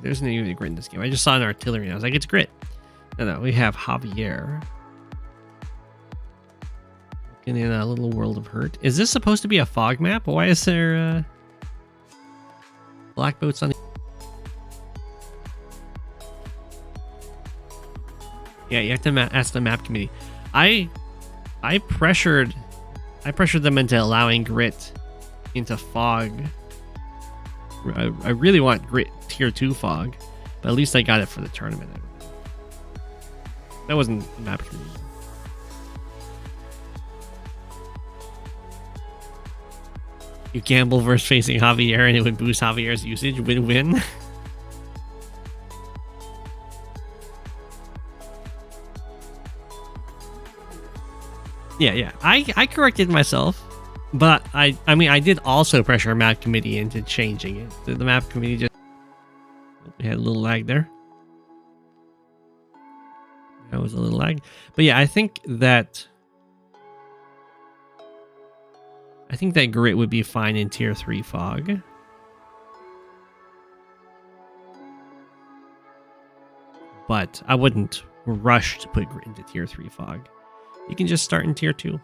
there's no even Grit in this game. I just saw an artillery and I was like, it's Grit. No, we have Javier. In a little world of hurt. Is this supposed to be a fog map? Why is there black boats on the... Yeah, you have to ask the map committee. I pressured them into allowing grit into fog. I really want grit tier 2 fog, but at least I got it for the tournament. That wasn't the map committee. You gamble versus facing Javier and it would boost Javier's usage. Win-win. Yeah. I corrected myself, but I mean I did also pressure map committee into changing it. The map committee just had a little lag there. That was a little lag, but yeah, I think that grit would be fine in tier 3 fog. But I wouldn't rush to put grit into tier 3 fog. You can just start in tier 2.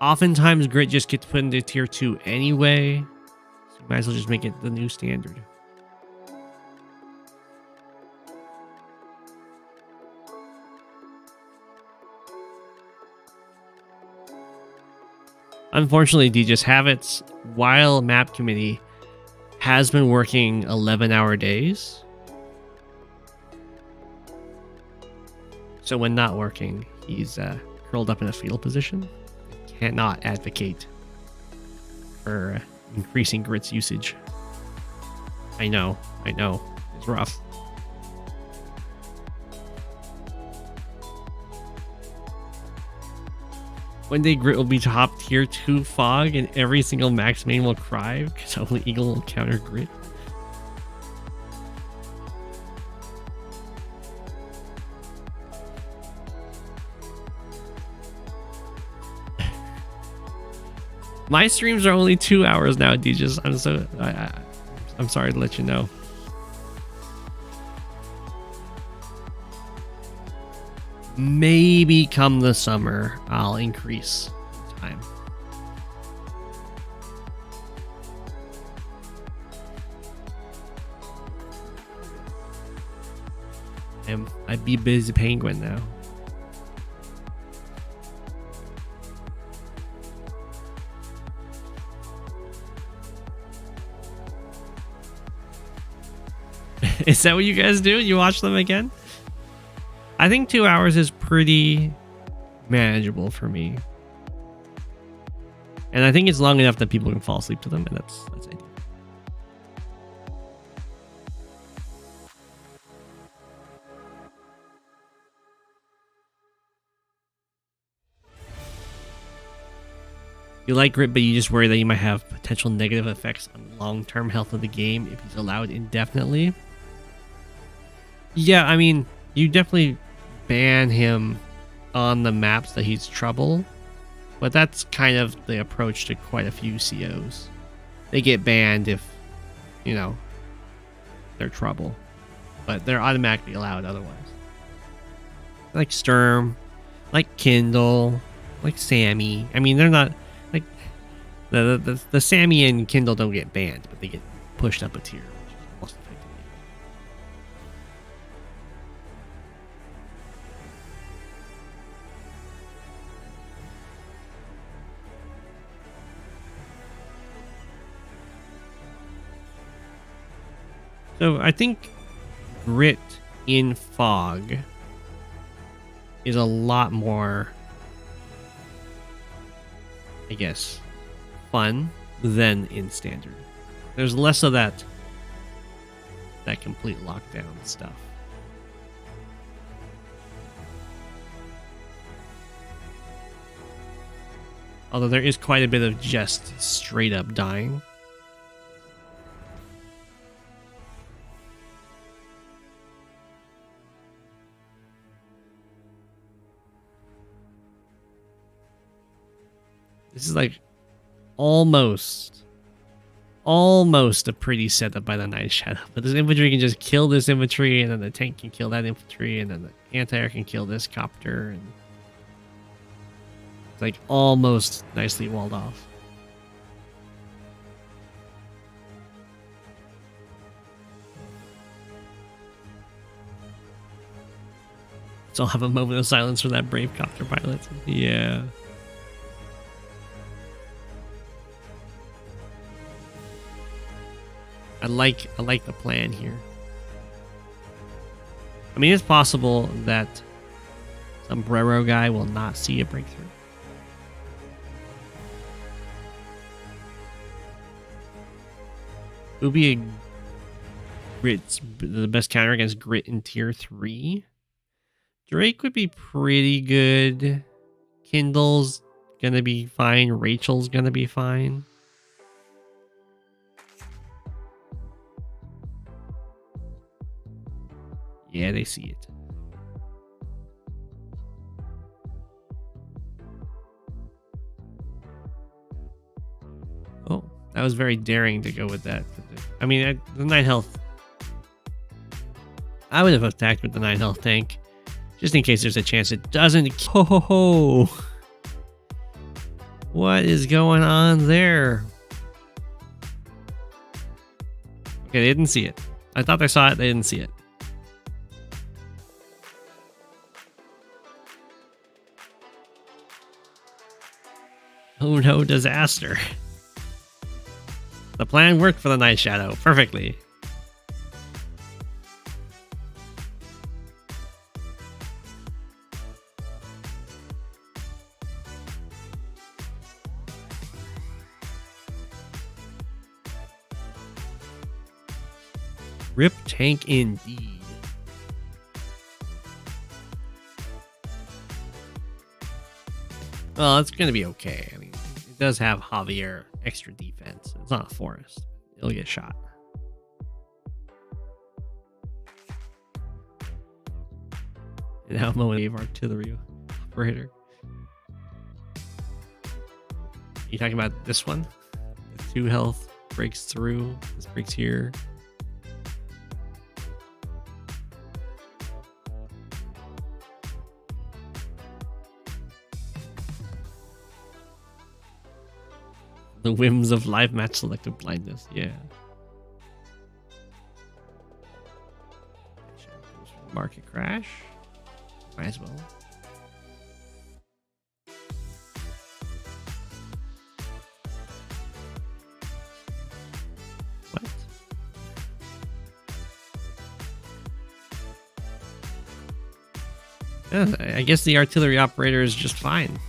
Oftentimes grit just gets put into tier 2 anyway, so you might as well just make it the new standard. Unfortunately, DJ Habits, while map committee has been working 11-hour days, so when not working, he's curled up in a fetal position. Cannot advocate for increasing grit's usage. I know, it's rough. One day grit will be top tier 2 fog and every single max main will cry because only Eagle will counter grit. My streams are only 2 hours now, DJs. I'm sorry to let you know. Maybe come the summer, I'll increase time. I'd be busy penguin now. Is that what you guys do? You watch them again? I think 2 hours is pretty manageable for me. And I think it's long enough that people can fall asleep to them, and that's ideal. You like grit, but you just worry that you might have potential negative effects on the long-term health of the game if he's allowed indefinitely. Yeah, I mean, you definitely ban him on the maps that he's trouble, but that's kind of the approach to quite a few COs. They get banned if, you know, they're trouble, but they're automatically allowed otherwise. Like Sturm, like Kindle, like Sammy. I mean, they're not like the Sammy and Kindle don't get banned, but they get pushed up a tier, which is almost effectively. So I think grit in fog is a lot more, I guess, fun than in standard. There's less of that complete lockdown stuff. Although there is quite a bit of just straight up dying. This is like almost almost a pretty setup by the Night Shadow. But this infantry can just kill this infantry, and then the tank can kill that infantry, and then the anti-air can kill this copter. And it's like almost nicely walled off. So I'll have a moment of silence for that brave copter pilot. Yeah. I like the plan here. I mean, it's possible that Sombrero guy will not see a breakthrough. It would be a grit, the best counter against grit in tier 3. Drake would be pretty good. Kindle's gonna be fine. Rachel's gonna be fine. Yeah, they see it. Oh, that was very daring to go with that. I mean, the 9 health. I would have attacked with the 9 health tank. Just in case there's a chance it doesn't. Ho ho ho! What is going on there? Okay, they didn't see it. I thought they saw it, they didn't see it. Oh no, disaster. The plan worked for the Night Shadow perfectly. Rip tank indeed. Well, it's going to be okay. I mean, it does have Javier extra defense. It's not a forest. It'll get shot. And now moment of artillery operator. You talking about this one? The 2 health breaks through. This breaks here. The whims of live match selective blindness, yeah. Market crash. Might as well. What? Yeah, I guess the artillery operator is just fine.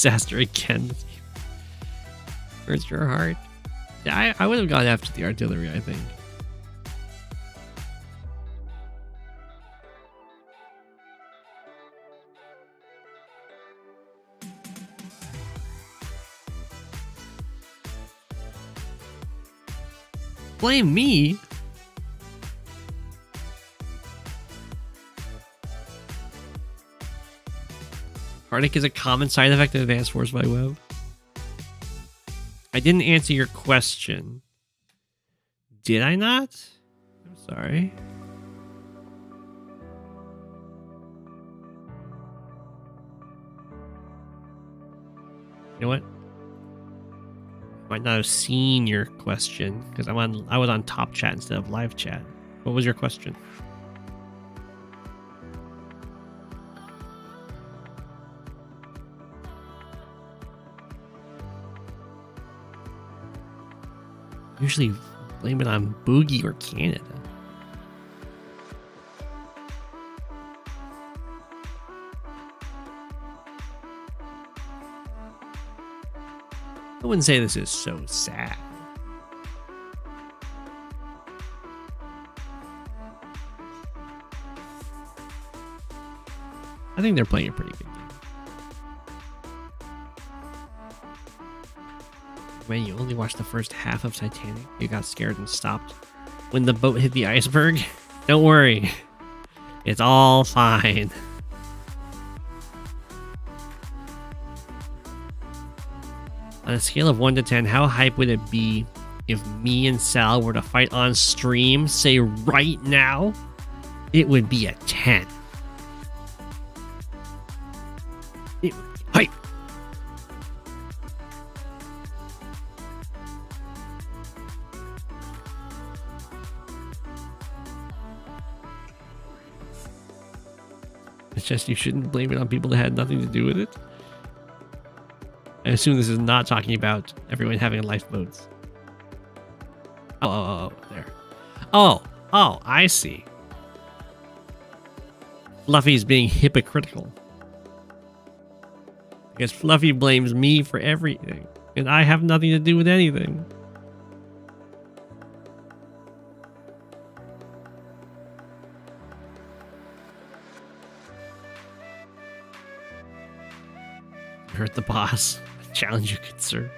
Disaster again. Hurts your heart. Yeah, I would have gone after the artillery, I think. Blame me? Heartache is a common side effect of Advanced Force by Web. I didn't answer your question. Did I not? I'm sorry. You know what? I might not have seen your question because I was on top chat instead of live chat. What was your question? Usually blame it on Boogie or Canada. I wouldn't say this is so sad. I think they're playing a pretty good game. When you only watched the first half of Titanic, you got scared and stopped. when the boat hit the iceberg. Don't worry. It's all fine. On a scale of 1 to 10, how hype would it be if me and Sal were to fight on stream, say right now? It would be a 10. It would be hype. It's just you shouldn't blame it on people that had nothing to do with it. I assume this is not talking about everyone having lifeboats. Oh, there. Oh, I see. Fluffy's being hypocritical. Because Fluffy blames me for everything, and I have nothing to do with anything. Hurt the boss. I challenge you, good sir.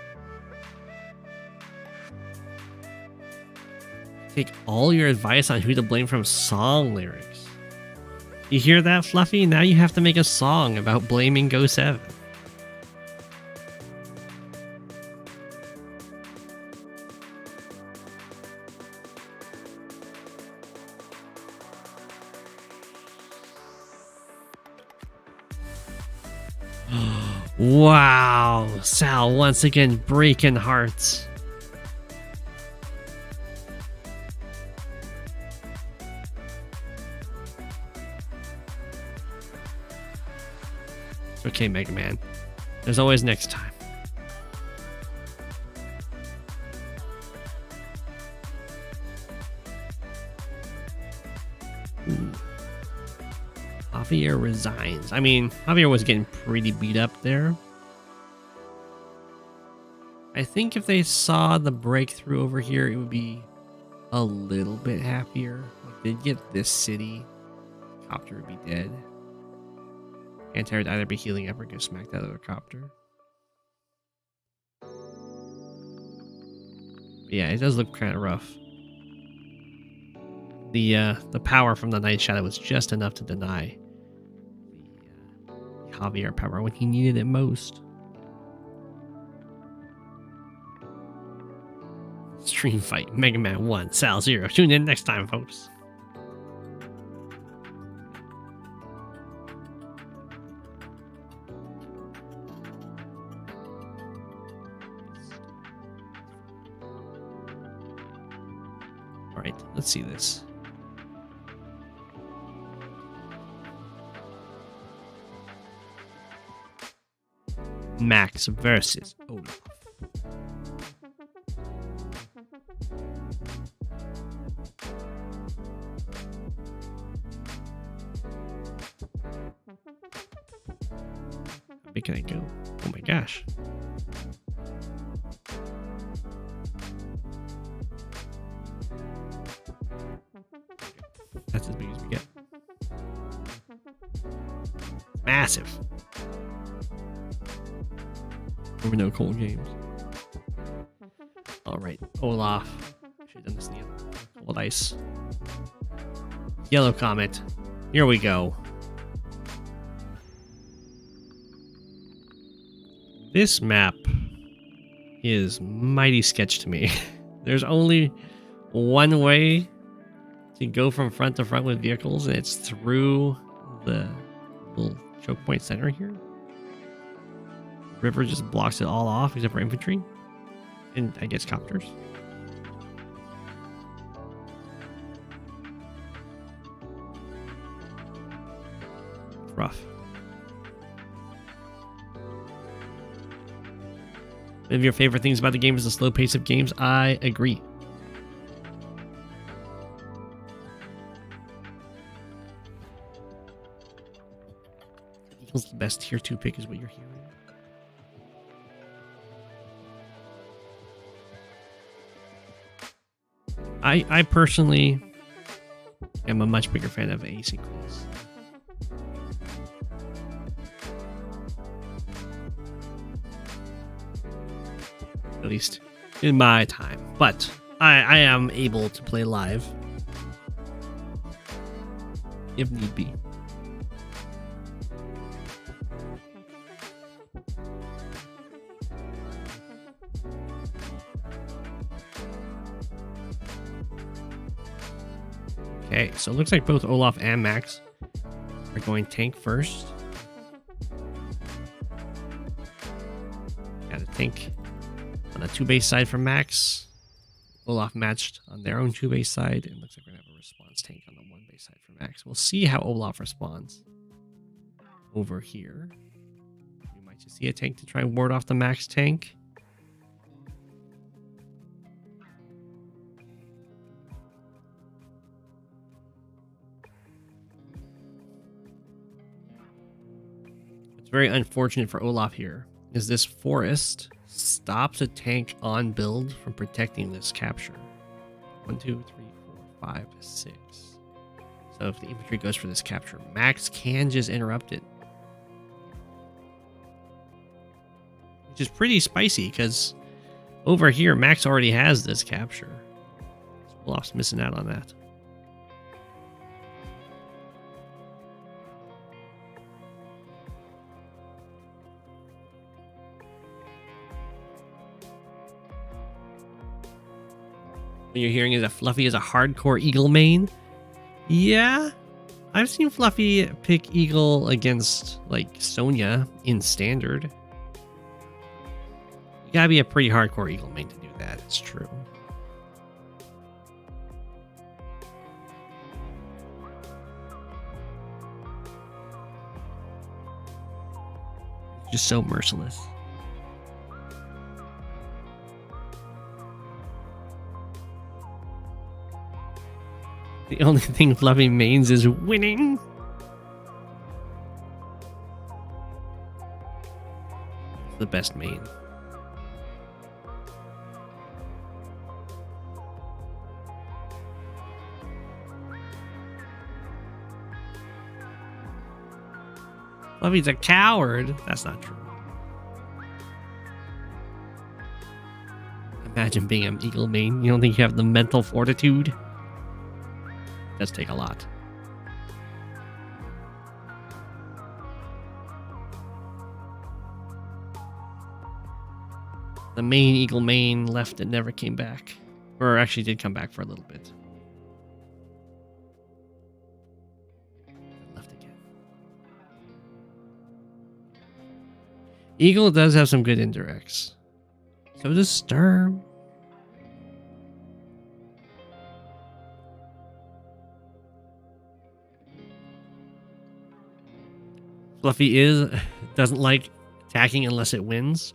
Take all your advice on who to blame from song lyrics. You hear that, Fluffy? Now you have to make a song about blaming Go7. Wow, Sal once again breaking hearts. It's okay, Mega Man. There's always next time. Ooh. Javier resigns. I mean, Javier was getting pretty beat up there. I think if they saw the breakthrough over here, it would be a little bit happier. If they get this city, Copter would be dead. Banter would either be healing up or get smacked out of a copter. But yeah, it does look kind of rough. The power from the Night Shadow was just enough to deny the Javier power when he needed it most. Stream fight, Mega Man 1, Sal 0. Tune in next time, folks. Alright, let's see this. Max versus Olaf. How big can I go? Oh my gosh. That's as big as we get. Massive. There were no cold games. Alright, Olaf. Should have done this in the other. Cold ice. Yellow Comet. Here we go. This map is mighty sketch to me. There's only one way to go from front to front with vehicles, and it's through the little choke point center here. River just blocks it all off except for infantry. And I guess copters. Rough. One of your favorite things about the game is the slow pace of games. I agree. Eagle's the best tier 2 pick is what you're hearing. I personally am a much bigger fan of asynchronous. At least in my time. But I am able to play live if need be. Okay, so it looks like both Olaf and Max are going tank first. Got a tank on the 2-base side for Max. Olaf matched on their own 2-base side. And looks like we're going to have a response tank on the 1-base side for Max. We'll see how Olaf responds over here. We might just see a tank to try and ward off the Max tank. It's very unfortunate for Olaf here, is this forest stops a tank on build from protecting this capture. 1, 2, 3, 4, 5, 6. So if the infantry goes for this capture, Max can just interrupt it. Which is pretty spicy, because over here, Max already has this capture. So Olaf's missing out on that. What you're hearing is that Fluffy is a hardcore Eagle main. Yeah, I've seen Fluffy pick Eagle against, like, Sonya in Standard. You gotta be a pretty hardcore Eagle main to do that, it's true. Just so merciless. The only thing Fluffy mains is winning. The best main. Fluffy's a coward. That's not true. Imagine being an Eagle main. You don't think you have the mental fortitude? It does take a lot. The main Eagle main left and never came back. Or actually did come back for a little bit. Left again. Eagle does have some good indirects. So does Sturm. Fluffy doesn't like attacking unless it wins.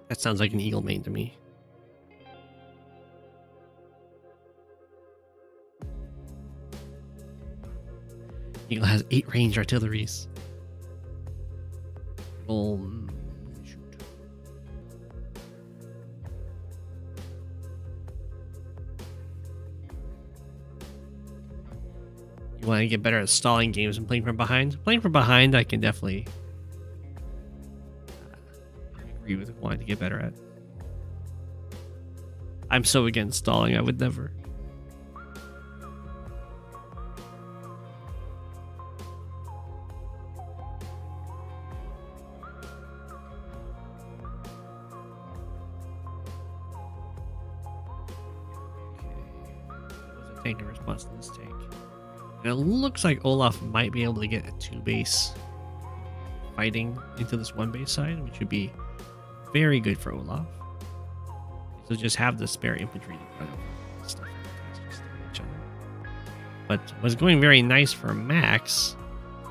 That sounds like an Eagle main to me. Eagle has 8 ranged artilleries. Shoot. You want to get better at stalling games and playing from behind? Playing from behind, I can definitely agree with wanting to get better at. I'm so against stalling, I would never. Tank in response to this tank. And it looks like Olaf might be able to get a 2-base fighting into this 1-base side, which would be very good for Olaf. So just have the spare infantry to run over stuff against each other. But what's going very nice for Max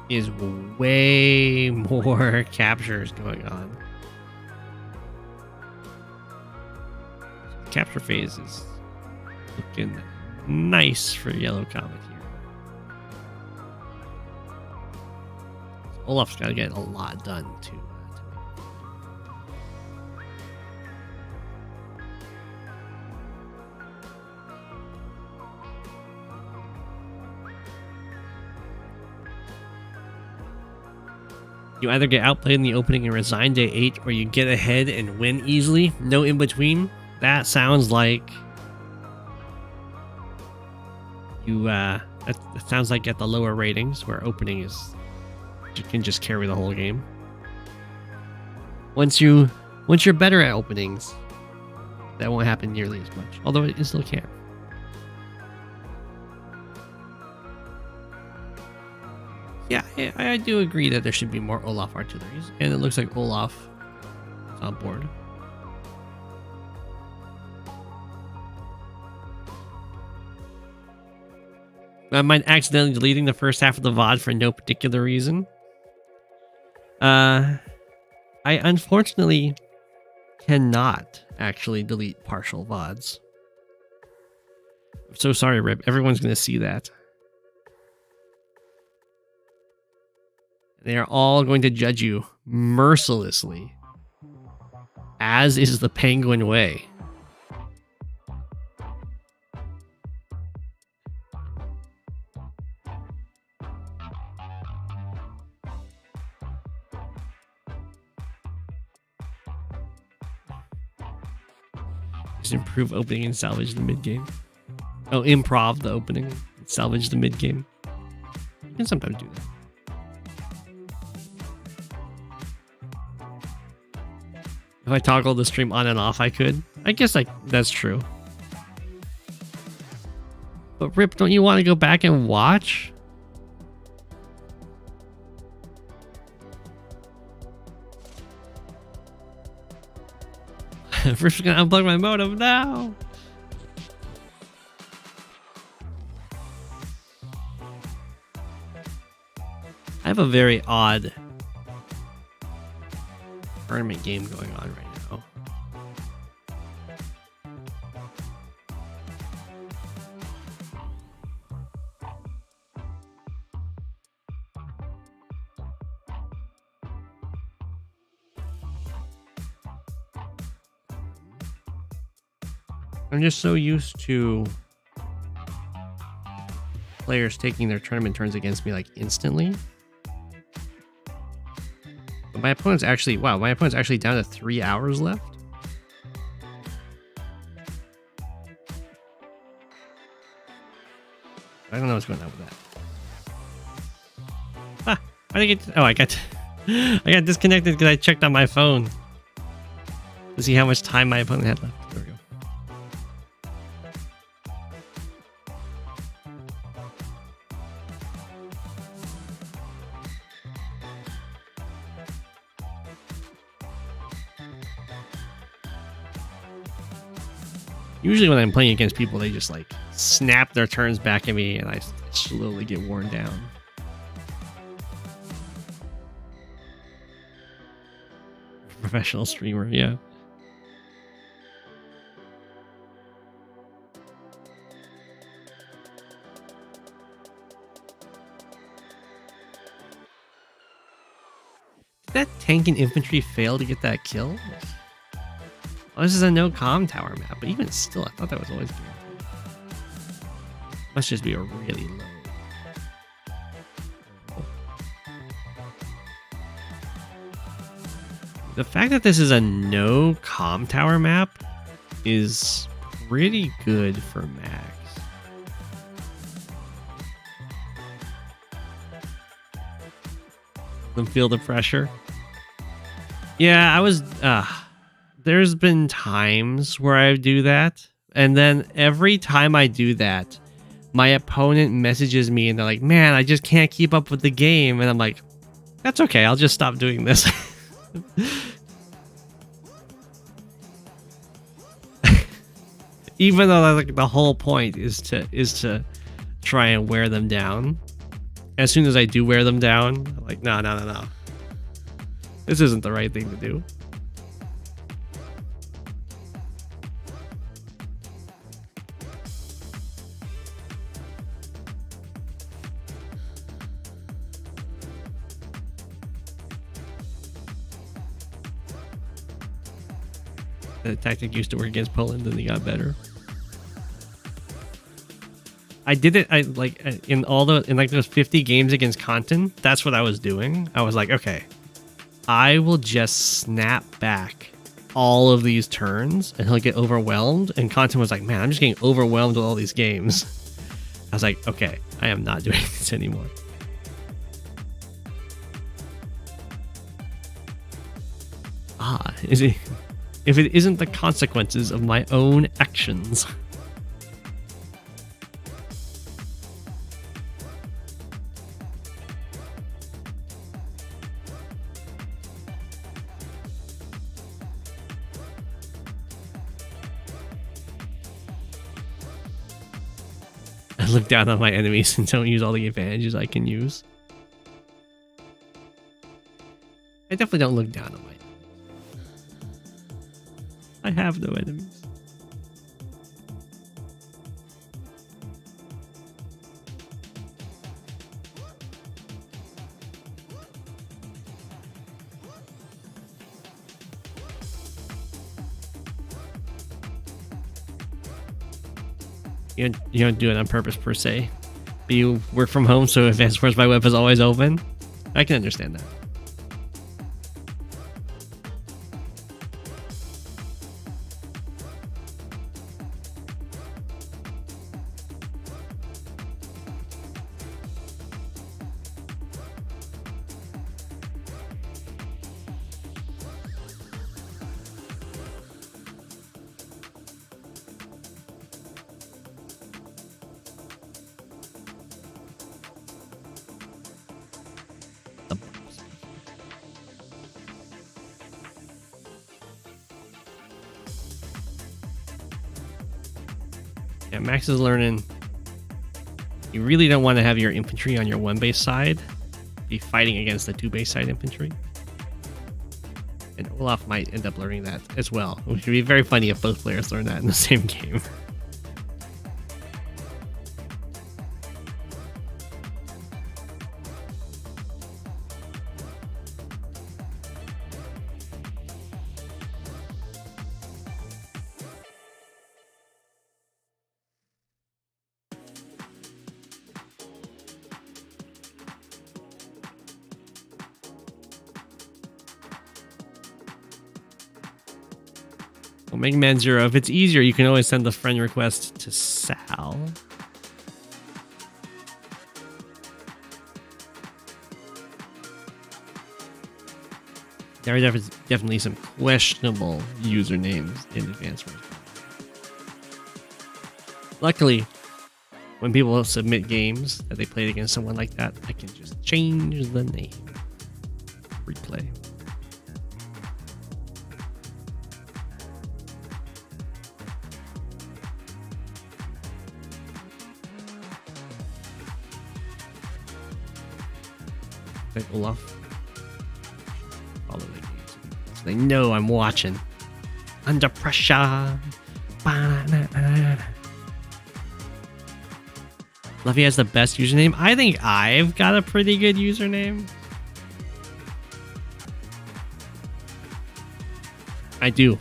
is way more captures going on. So the capture phase is looking nice for Yellow Comet here. So Olaf's got to get a lot done too. You either get outplayed in the opening and resign day 8, or you get ahead and win easily. No in between. that sounds like you that sounds like at the lower ratings where opening is, you can just carry the whole game. Once you're better at openings, that won't happen nearly as much, although it still can. Yeah, I do agree that there should be more Olaf artilleries, and it looks like Olaf is on board. I mind accidentally deleting the first half of the VOD for no particular reason. I unfortunately cannot actually delete partial VODs. I'm so sorry, Rip. Everyone's going to see that. They are all going to judge you mercilessly, as is the Penguin way. Just improve opening and salvage the mid-game. Oh, improv the opening, salvage the mid-game. You can sometimes do that. If I toggle the stream on and off, I could. I guess that's true. But Rip, don't you want to go back and watch? Rip's gonna unplug my modem now. I have a very odd tournament game going on right now. I'm just so used to players taking their tournament turns against me like instantly. But my opponent's actually, wow, my opponent's actually down to 3 hours left. I don't know what's going on with that. Ah, I think it, oh, I got disconnected because I checked on my phone to see how much time my opponent had left. There we go. Usually when I'm playing against people, they just like snap their turns back at me and I slowly get worn down. Professional streamer, yeah. Did that tank and infantry fail to get that kill? Oh, this is a no comm tower map, but even still, I thought that was always guaranteed. Must just be a really low. The fact that this is a no comm tower map is pretty good for Max. Them feel the pressure. Yeah, I was. There's been times where I do that, and then every time I do that, my opponent messages me and they're like, man, I just can't keep up with the game. And I'm like, that's okay, I'll just stop doing this. Even though like the whole point is to try and wear them down. As soon as I do wear them down, I'm like, no. This isn't the right thing to do. The tactic used to work against Poland, and they got better. I did it. In those 50 games against Contin. That's what I was doing. I was like, okay, I will just snap back all of these turns and he'll get overwhelmed. And content was like, man, I'm just getting overwhelmed with all these games. I was like, okay, I am not doing this anymore. Is it? If it isn't the consequences of my own actions. I look down on my enemies and don't use all the advantages I can use. I definitely don't look down on my enemies. I have no enemies. You don't do it on purpose per se, but you work from home, so advanced wars by web is always open. I can understand that. Yeah, Max is learning. You really don't want to have your infantry on your one base side be fighting against the two base side infantry. And Olaf might end up learning that as well, which would be very funny if both players learn that in the same game. Well, Mega Man Zero, if it's easier, you can always send the friend request to Sal. There are definitely some questionable usernames in Advanced Wars. Luckily, when people submit games that they played against someone like that, I can just change the name. Replay. Like Olaf. Follow the games. So they know I'm watching. Under pressure. Luffy has the best username. I think I've got a pretty good username. I do.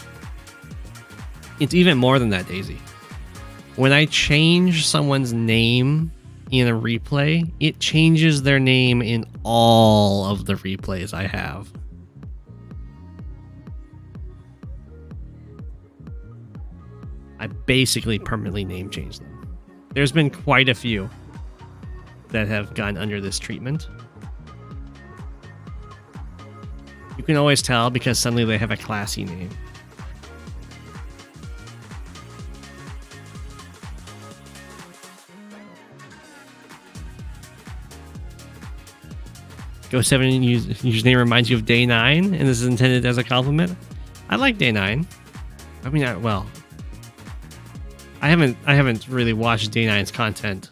It's even more than that, Daisy. When I change someone's name in a replay, it changes their name in all of the replays I have. I basically permanently name change them. There's been quite a few that have gone under this treatment. You can always tell because suddenly they have a classy name. Go7 username reminds you of Day 9, and this is intended as a compliment. I like Day 9. I mean, I haven't really watched Day 9's content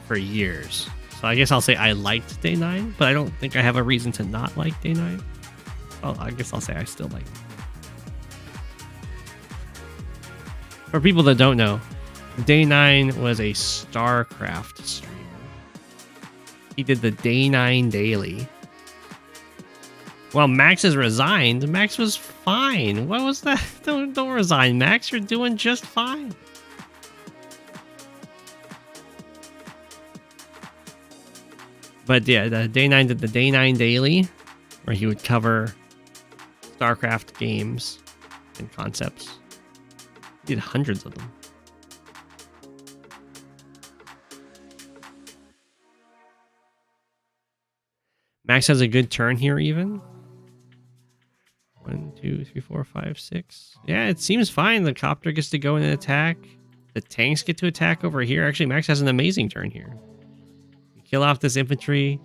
for years, so I guess I'll say I liked Day 9, but I don't think I have a reason to not like Day 9. Well, I guess I'll say I still like it. For people that don't know, Day 9 was a StarCraft streamer. He did the Day 9 daily. Well, Max is resigned. Max was fine. What was that? Don't resign, Max. You're doing just fine. But yeah, the Day 9 did the Day 9 daily, where he would cover StarCraft games and concepts. Did hundreds of them. Max has a good turn here even. 1, 2, 3, 4, 5, 6. Yeah, it seems fine. The copter gets to go in and attack. The tanks get to attack over here. Actually, Max has an amazing turn here. You kill off this infantry.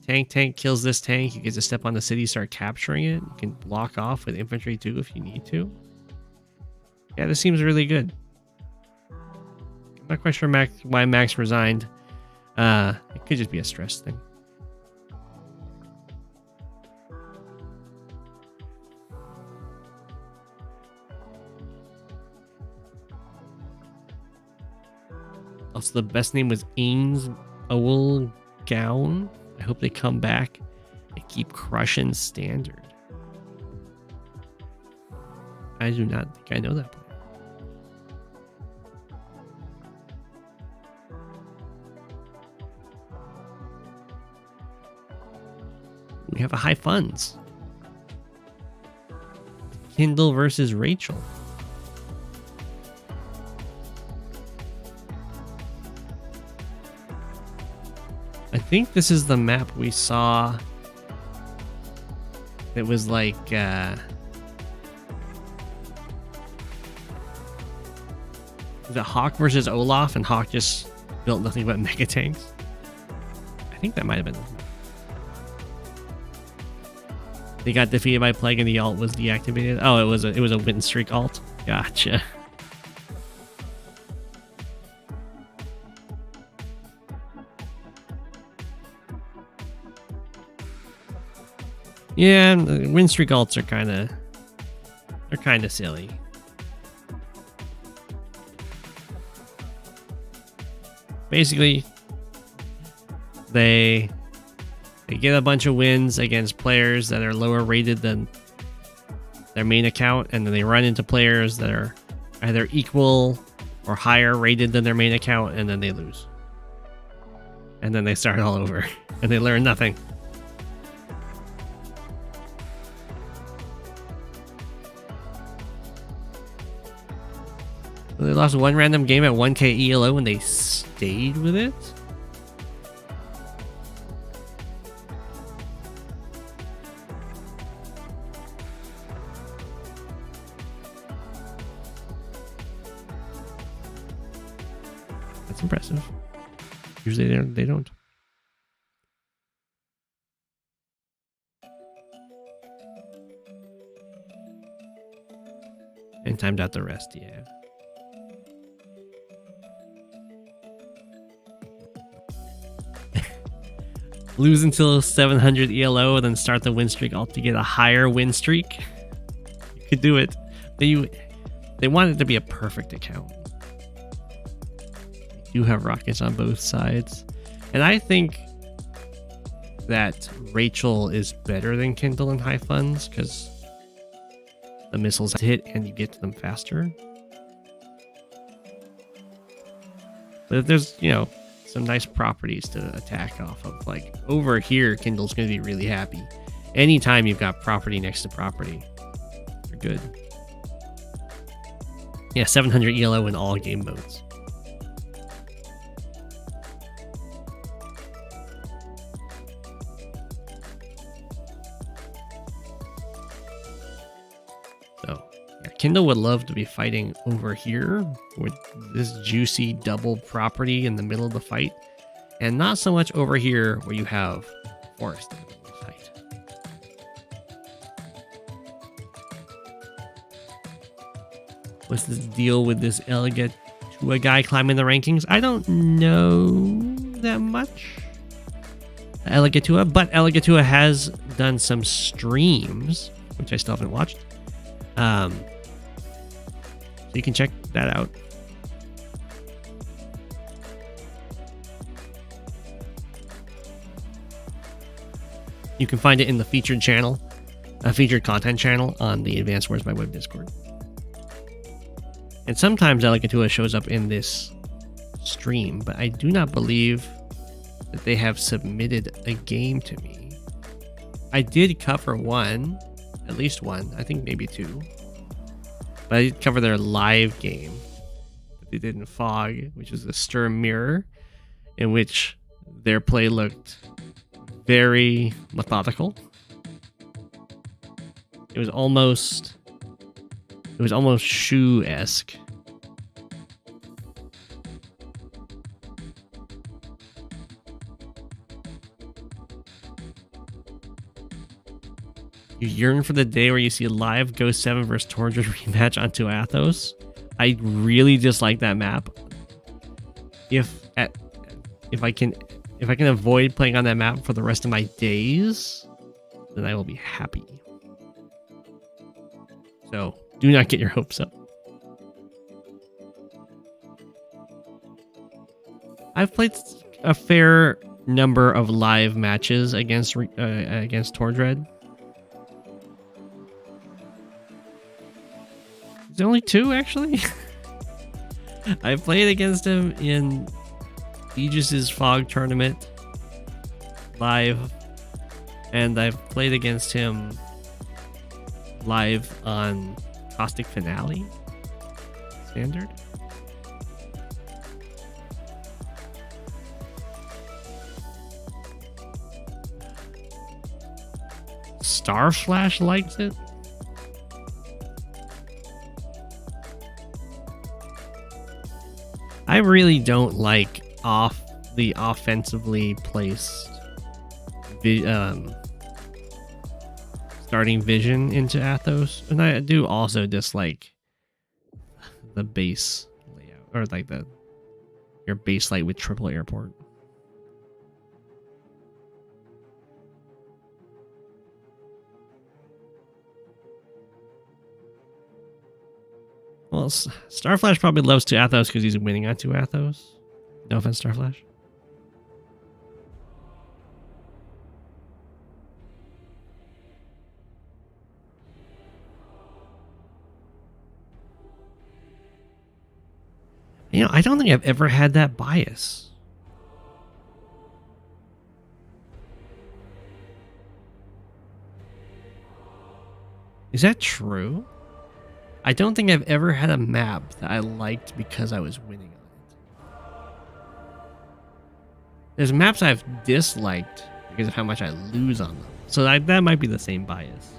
Tank kills this tank. You get to step on the city, start capturing it. You can block off with infantry too if you need to. Yeah, this seems really good. I'm not quite sure why Max resigned. It could just be a stress thing. Also, the best name was Ains Owl Gown. I hope they come back and keep crushing standard. I do not think I know that player. We have a high funds. Kindle versus Rachel. I think this is the map we saw. It was like the Hawk versus Olaf, and Hawk just built nothing but mega tanks. I think that might have been. They got defeated by Plague and the alt was deactivated. Oh, it was a win streak alt. Gotcha. Yeah, win streak alts are kind of silly. Basically, they get a bunch of wins against players that are lower rated than their main account, and then they run into players that are either equal or higher rated than their main account, and then they lose. And then they start all over, and they learn nothing. They lost one random game at 1k ELO and they stayed with it? That's impressive. Usually they don't. And timed out the rest, yeah. Lose until 700 ELO and then start the win streak alt to get a higher win streak. You could do it. They want it to be a perfect account. You have rockets on both sides. And I think that Rachel is better than Kindle in high funds because the missiles hit and you get to them faster. But if there's, some nice properties to attack off of, like over here, Kindle's going to be really happy. Anytime you've got property next to property, they're good. Yeah, 700 ELO in all game modes. So, yeah, Kindle would love to be fighting over here with this juicy double property in the middle of the fight, and not so much over here where you have forest in the middle of the fight. What's this deal with this Elegatua guy climbing the rankings? I don't know that much. Elegatua, but Elegatua has done some streams, which I still haven't watched. So you can check that out. You can find it in the featured channel, a featured content channel on the Advanced Wars by Web Discord. And sometimes Elegatua shows up in this stream, but I do not believe that they have submitted a game to me. I did cover one, at least one, I think maybe two. But I did cover their live game that they did in Fog, which was the Sturm Mirror, in which their play looked very methodical. It was almost Shu-esque. You yearn for the day where you see a live Go7 versus Torrid rematch on 2 Athos. I really dislike that map. If I can avoid playing on that map for the rest of my days, then I will be happy. So do not get your hopes up. I've played a fair number of live matches against Torrid. There's only 2 actually. I played against him in Aegis's Fog tournament live, and I've played against him live on Caustic Finale Standard. Starflash likes it. I really don't like the offensively placed starting vision into Athos, and I do also dislike the base layout, or like your base light with triple airport. Well, Starflash probably loves 2 Athos because he's winning on 2 Athos. No offense, Starflash. You know, I don't think I've ever had that bias. Is that true? I don't think I've ever had a map that I liked because I was winning on it. There's maps I've disliked because of how much I lose on them. So that might be the same bias.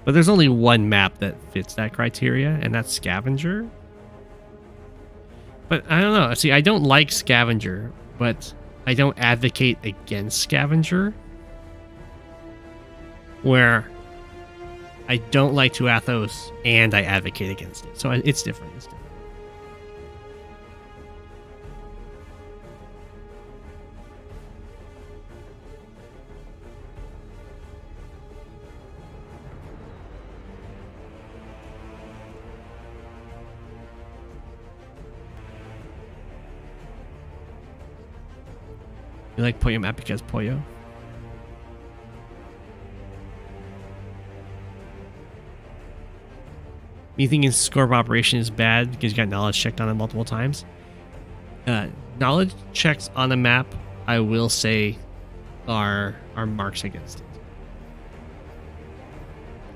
But there's only one map that fits that criteria, and that's Scavenger. But I don't know. See, I don't like Scavenger, but I don't advocate against Scavenger. Where I don't like 2 Athos and I advocate against it. So it's different. It's different. You like Pollo map because Pollo? Me thinking score of operation is bad because you got knowledge checked on it multiple times. Knowledge checks on a map, I will say, are marks against it.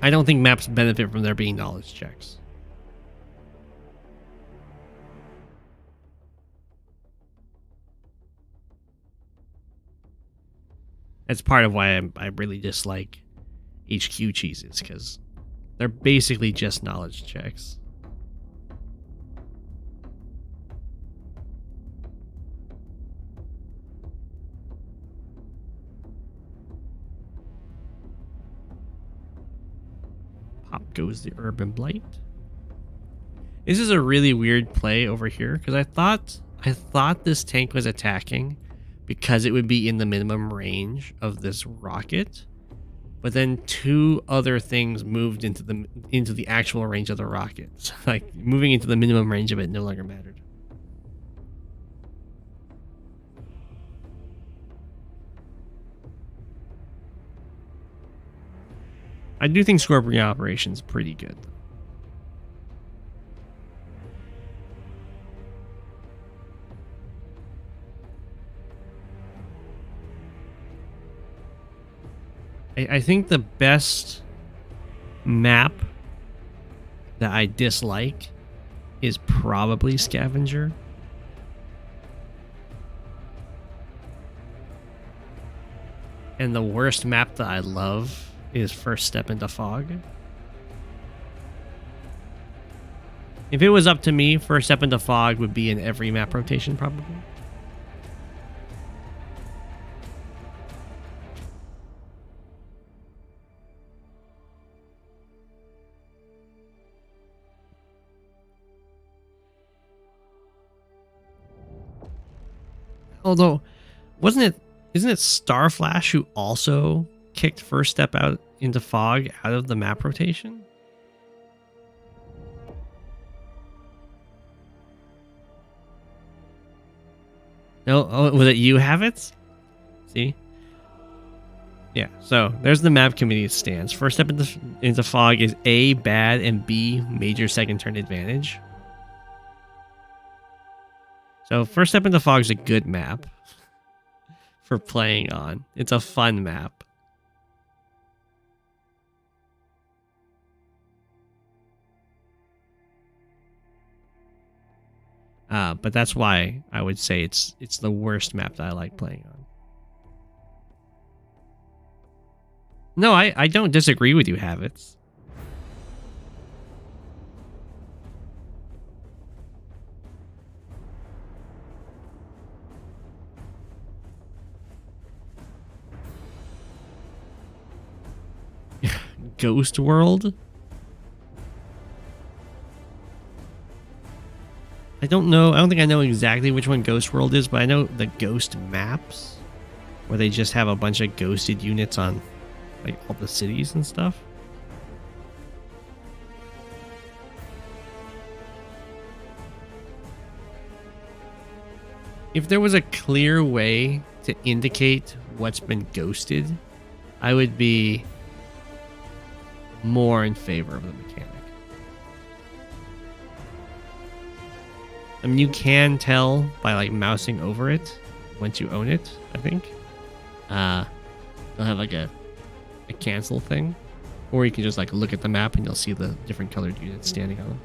I don't think maps benefit from there being knowledge checks. That's part of why I really dislike HQ cheeses, because they're basically just knowledge checks. Pop goes the Urban Blight. This is a really weird play over here, because I thought this tank was attacking because it would be in the minimum range of this rocket, but then 2 other things moved into the actual range of the rocket. So, like, moving into the minimum range of it no longer mattered. I do think Scorpion Operation's pretty good. I think the best map that I dislike is probably Scavenger. And the worst map that I love is First Step into Fog. If it was up to me, First Step into Fog would be in every map rotation, probably. Although, isn't it Starflash who also kicked First Step out into Fog out of the map rotation? No, oh, was it You Have It? See? Yeah, so there's the map committee stance. First Step into Fog is A, bad, and B, major second turn advantage. So First Step into Fog is a good map for playing on. It's a fun map. But that's why I would say it's the worst map that I like playing on. No, I don't disagree with you, Habits. Ghost World? I don't know. I don't think I know exactly which one Ghost World is, but I know the Ghost maps, where they just have a bunch of ghosted units on like all the cities and stuff. If there was a clear way to indicate what's been ghosted, I would be more in favor of the mechanic. I mean, you can tell by like mousing over it once you own it, I think. They'll have like a cancel thing, or you can just like look at the map and you'll see the different colored units standing on them.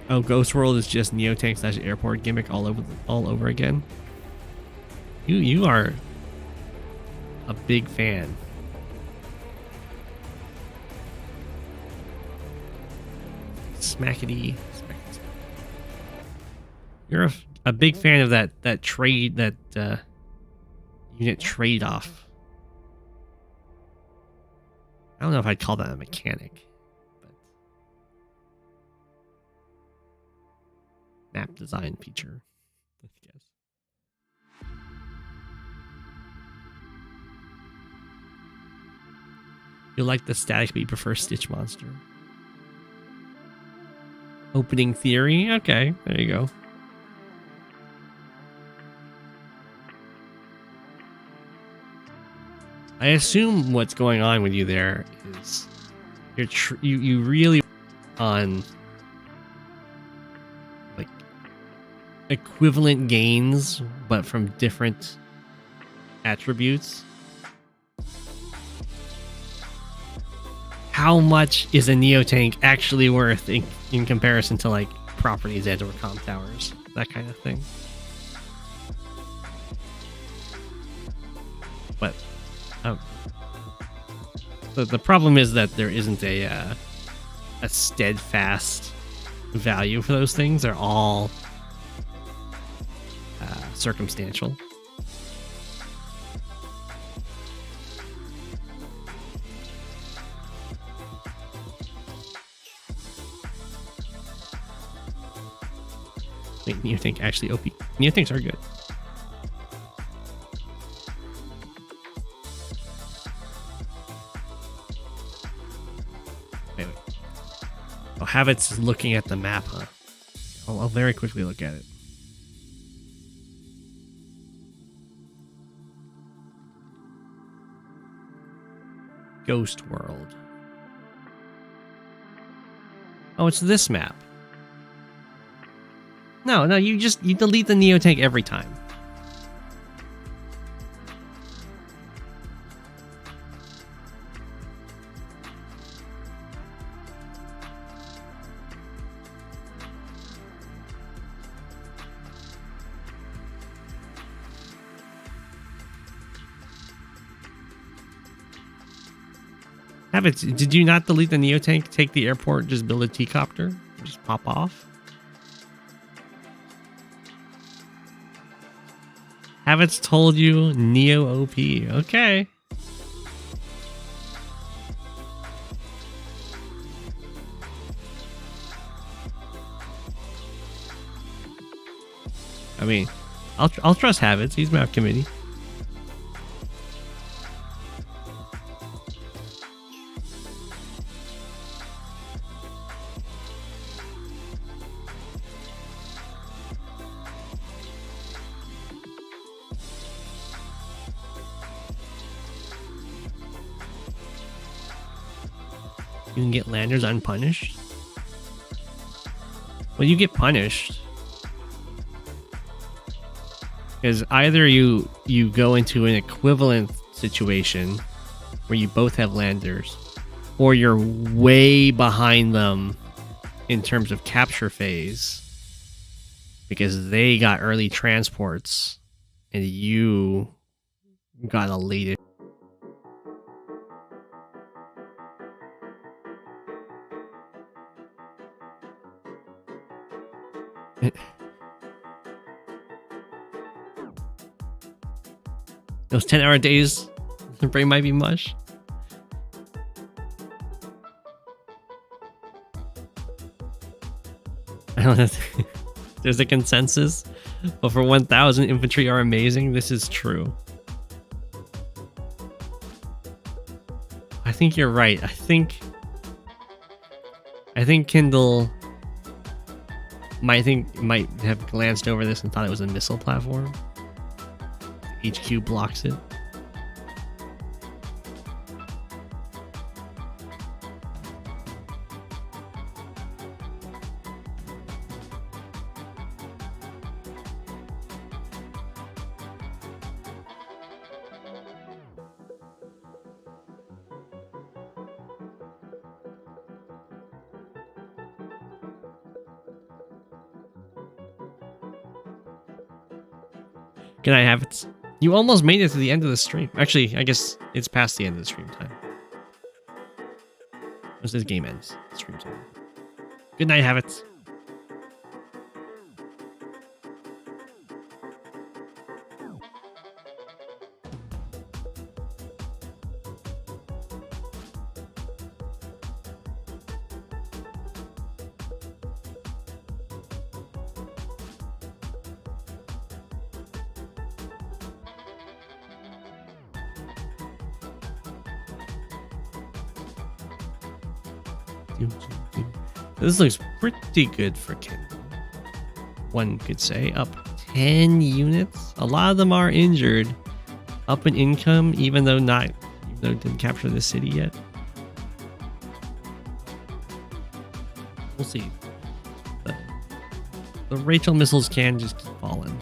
Oh, Ghost World is just Neotank / airport gimmick all over again. You are a big fan. Smackety. You're a big fan of that trade, that unit trade-off. I don't know if I'd call that a mechanic, but map design feature, I guess. You like the static, but you prefer Stitch Monster. Opening theory? Okay, there you go. I assume what's going on with you there is you really on like equivalent gains, but from different attributes. How much is a Neotank actually worth in comparison to like properties and or comp towers, that kind of thing? But the problem is that there isn't a steadfast value for those things. They're all circumstantial. Wait, Neotank actually OP. Neotanks are good. Wait. Oh, Habits is looking at the map, huh? I'll very quickly look at it. Ghost World. Oh, it's this map. No, you delete the Neo tank every time. Habits, did you not delete the Neo tank? Take the airport, just build a T-copter? Just pop off? Habits told you Neo OP. Okay. I mean, I'll trust Habits. He's map committee. You can get landers unpunished? Well, you get punished. Because either you go into an equivalent situation where you both have landers, or you're way behind them in terms of capture phase because they got early transports and you got a late. Those 10-hour days, the brain might be mush. I don't know. There's a consensus, but for 1,000 infantry are amazing. This is true. I think you're right. I think Kindle might have glanced over this and thought it was a missile platform. HQ blocks it. Can I have it? You almost made it to the end of the stream. Actually, I guess it's past the end of the stream time. Once this game ends, the stream's over. Good night, Habits. This looks pretty good for Kindle. One could say up 10 units. A lot of them are injured. Up in income, even though it didn't capture the city yet. We'll see. The Rachel missiles can just keep falling.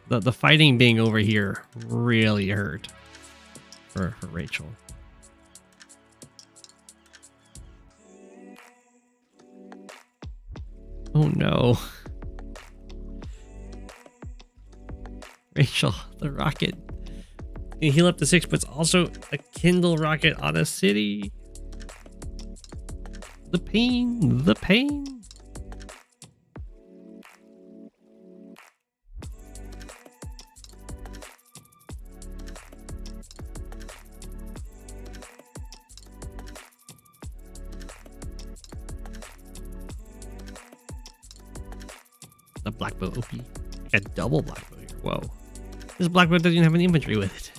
The fighting being over here really hurt for Rachel. Oh no. Rachel, the rocket. You heal up to 6, but it's also a Kindle rocket on a city. The pain, the pain. The black bow OP. A double black bow here. Whoa. This black bow doesn't even have an infantry with it.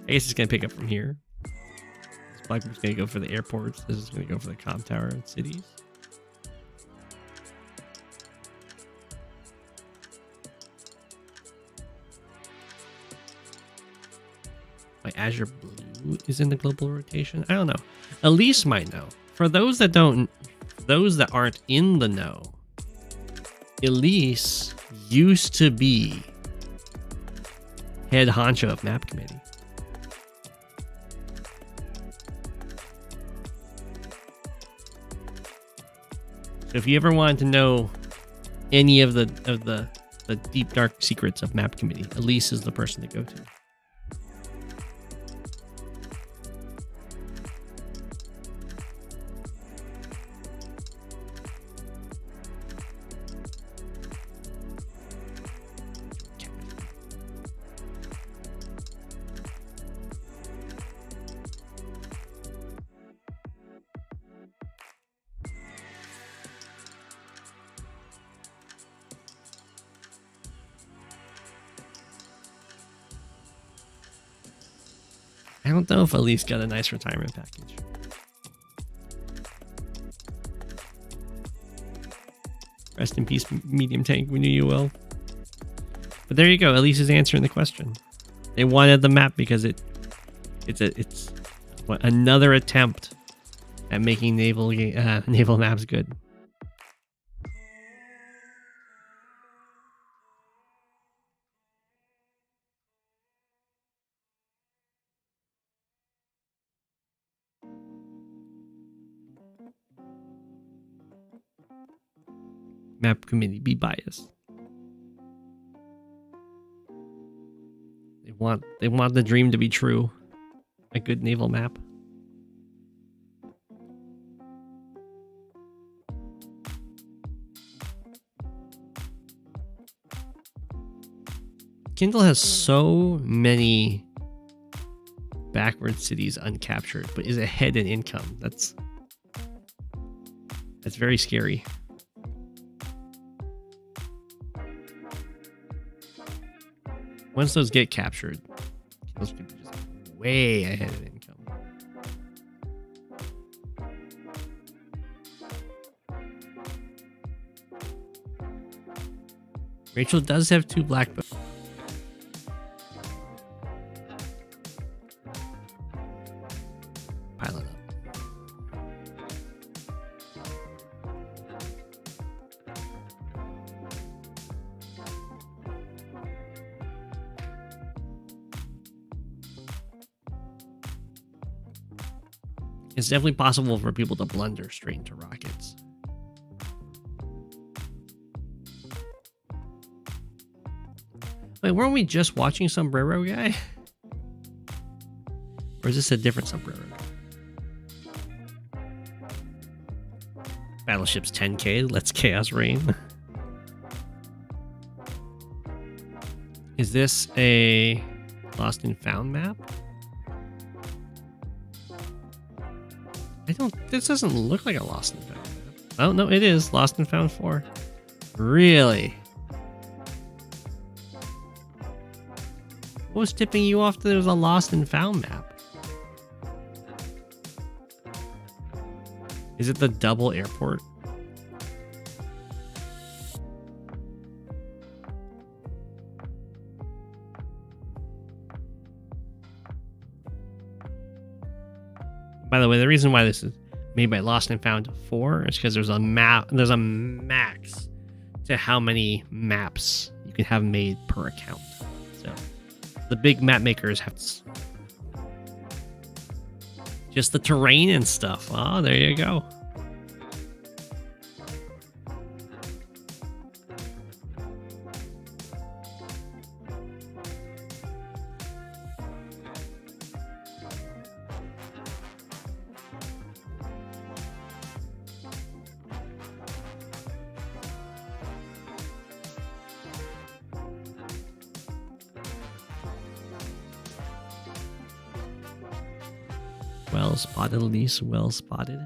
I guess it's gonna pick up from here. This Black group's gonna go for the airports. This is gonna go for the com tower and cities. My Azure Blue is in the global rotation. I don't know. Elise might know. For those that don't, those that aren't in the know, Elise used to be head honcho of map committee. So if you ever wanted to know any of the deep dark secrets of map committee, Elise is the person to go to. I don't know if Elise got a nice retirement package. Rest in peace, medium tank. We knew you well. But there you go. Elise is answering the question. They wanted the map because it's what, another attempt at making naval maps good. Map committee, be biased. They want the dream to be true. A good naval map. Kindle has so many backward cities uncaptured, but is ahead in income. That's very scary. Once those get captured, those could be just way ahead of income. Rachel does have 2 black boats. Pile it up. It's definitely possible for people to blunder straight into rockets. Wait, weren't we just watching Sombrero Guy? Or is this a different Sombrero Guy? Battleships 10K, let's chaos reign. Is this a Lost and Found map? This doesn't look like a Lost and Found map. Oh, no, it is. Lost and Found 4. Really? What was tipping you off that there was a Lost and Found map? Is it the double airport? By the way, the reason why this is made by Lost and Found 4 is because there's a max to how many maps you can have made per account. So the big map makers have just the terrain and stuff. Oh, there you go. Well spotted, Elise. Well spotted.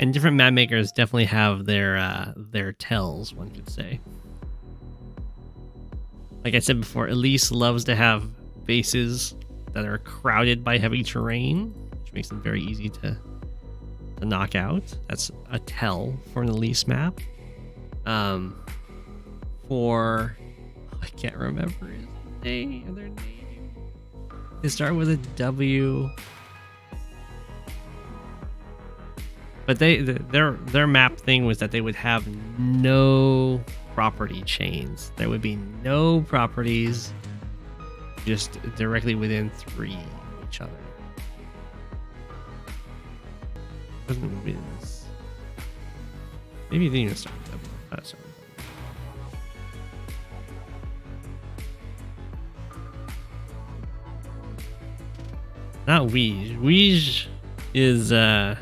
and different map makers definitely have their tells, one could say. Like I said before, Elise loves to have bases that are crowded by heavy terrain, which makes them very easy to knock out. That's a tell for an Elise map. For I can't remember his name. Their name. They start with a W. But their map thing was that they would have no property chains. There would be no properties just directly within 3 of each other. Maybe it didn't even start with W. Sorry. Not Weege. Weege is the,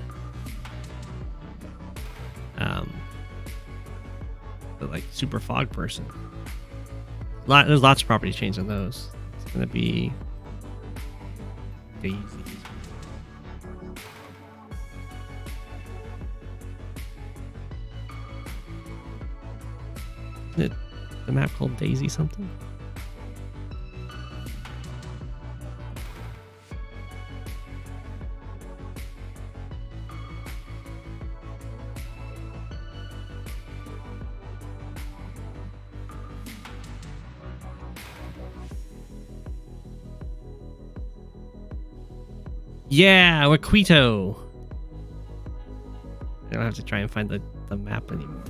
like, super fog person. There's lots of property chains on those. It's gonna be Daisy. Isn't it the map called Daisy something? Yeah, Waquito. I don't have to try and find the map anymore.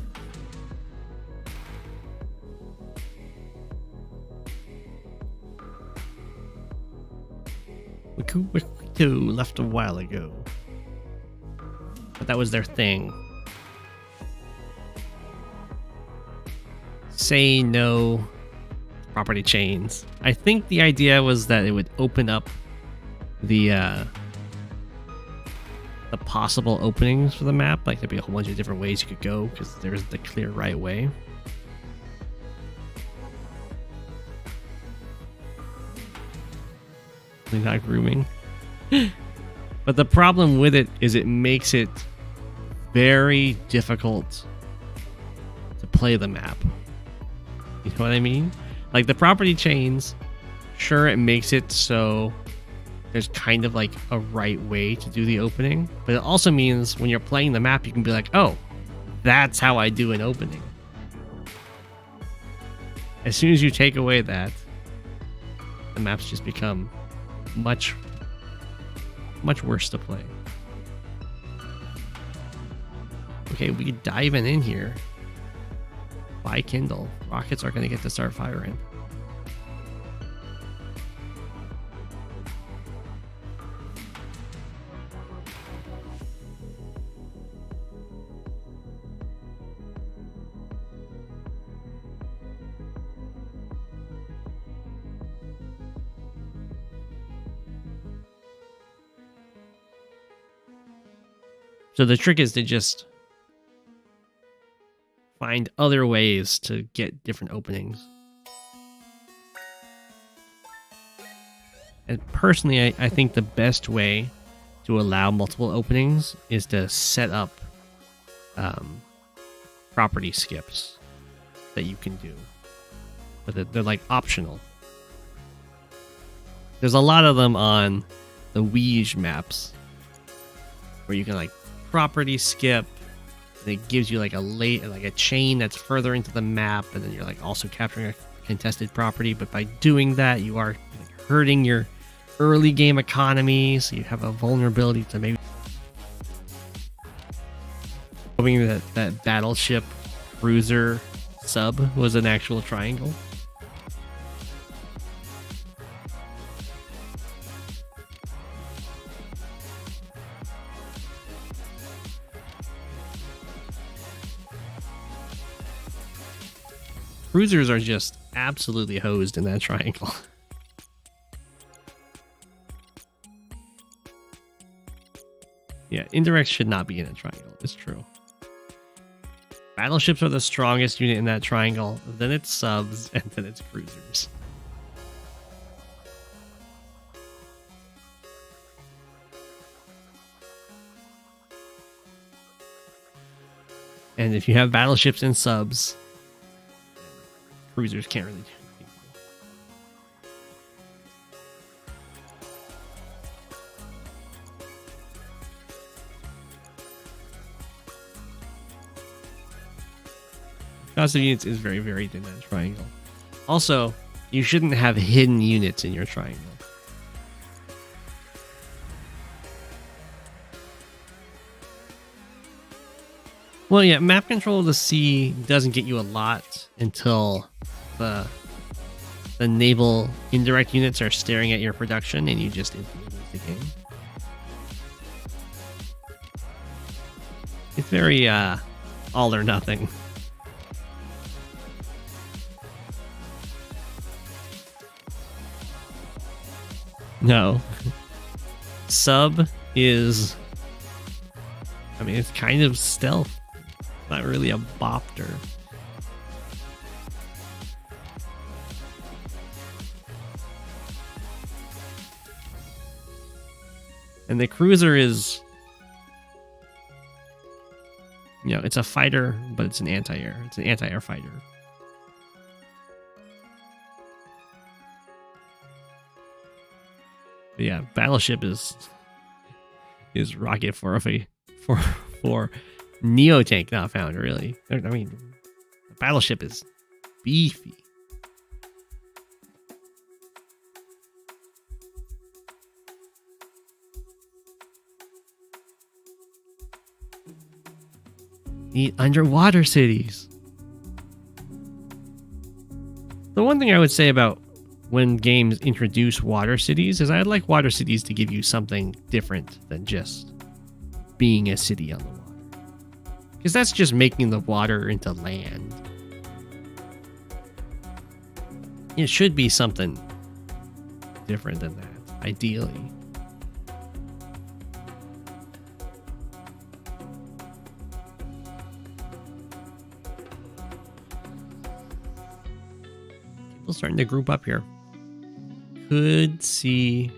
Waquito left a while ago. But that was their thing. Say no property chains. I think the idea was that it would open up the possible openings for the map. Like, there'd be a whole bunch of different ways you could go because there's the clear right way. They're not grooming. But the problem with it is it makes it very difficult to play the map. You know what I mean? Like, the property chains, sure, it makes it so there's kind of like a right way to do the opening, but it also means when you're playing the map, you can be like, oh, that's how I do an opening. As soon as you take away that, the maps just become much worse to play. Okay, we diving in here. Buy Kindle. Rockets are going to get to start firing. So the trick is to just find other ways to get different openings. And personally, I think the best way to allow multiple openings is to set up property skips that you can do. But they're like optional. There's a lot of them on the Weege maps where you can like property skip, and it gives you like a chain that's further into the map, and then you're like also capturing a contested property. But by doing that, you are like hurting your early game economy, so you have a vulnerability to maybe hoping that battleship cruiser sub was an actual triangle. Cruisers are just absolutely hosed in that triangle. Yeah, indirects should not be in a triangle. It's true. Battleships are the strongest unit in that triangle. Then it's subs, and then it's cruisers. And if you have battleships and subs, cruisers can't really do anything. Cost of units is very varied in that triangle. Also, you shouldn't have hidden units in your triangle. Well, yeah, map control of the sea doesn't get you a lot until the naval indirect units are staring at your production and you just instantly lose the game. It's very all or nothing. No. Sub is... I mean, it's kind of stealth. Not really a bopter. And the cruiser is... You know, it's a fighter, but it's an anti-air. It's an anti-air fighter. But yeah, battleship is rocket for Neo tank not found, really. I mean, the battleship is beefy. Need underwater cities. The one thing I would say about when games introduce water cities is I'd like water cities to give you something different than just being a city on the water. Because that's just making the water into land. It should be something different than that, ideally. People starting to group up here. Could see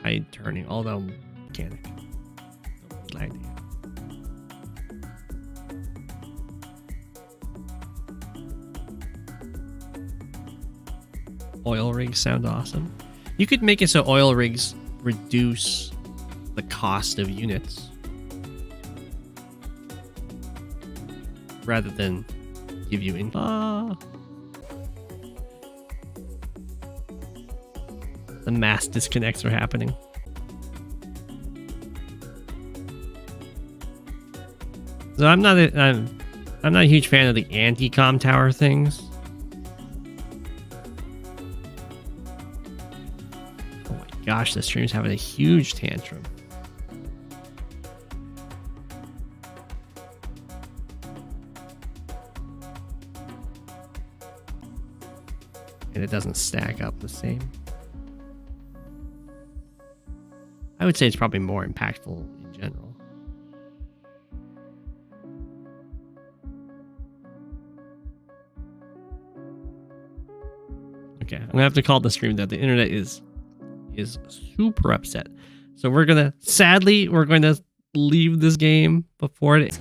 tide turning, although mechanic. Idea. Oil rigs sound awesome. You could make it so oil rigs reduce the cost of units rather than give you the mass disconnects are happening. So I'm not a huge fan of the anti-com tower things. Oh my gosh, the stream's having a huge tantrum. And it doesn't stack up the same. I would say it's probably more impactful in general. Okay, I'm gonna have to call the stream that the internet is super upset. So we're going to leave this game before it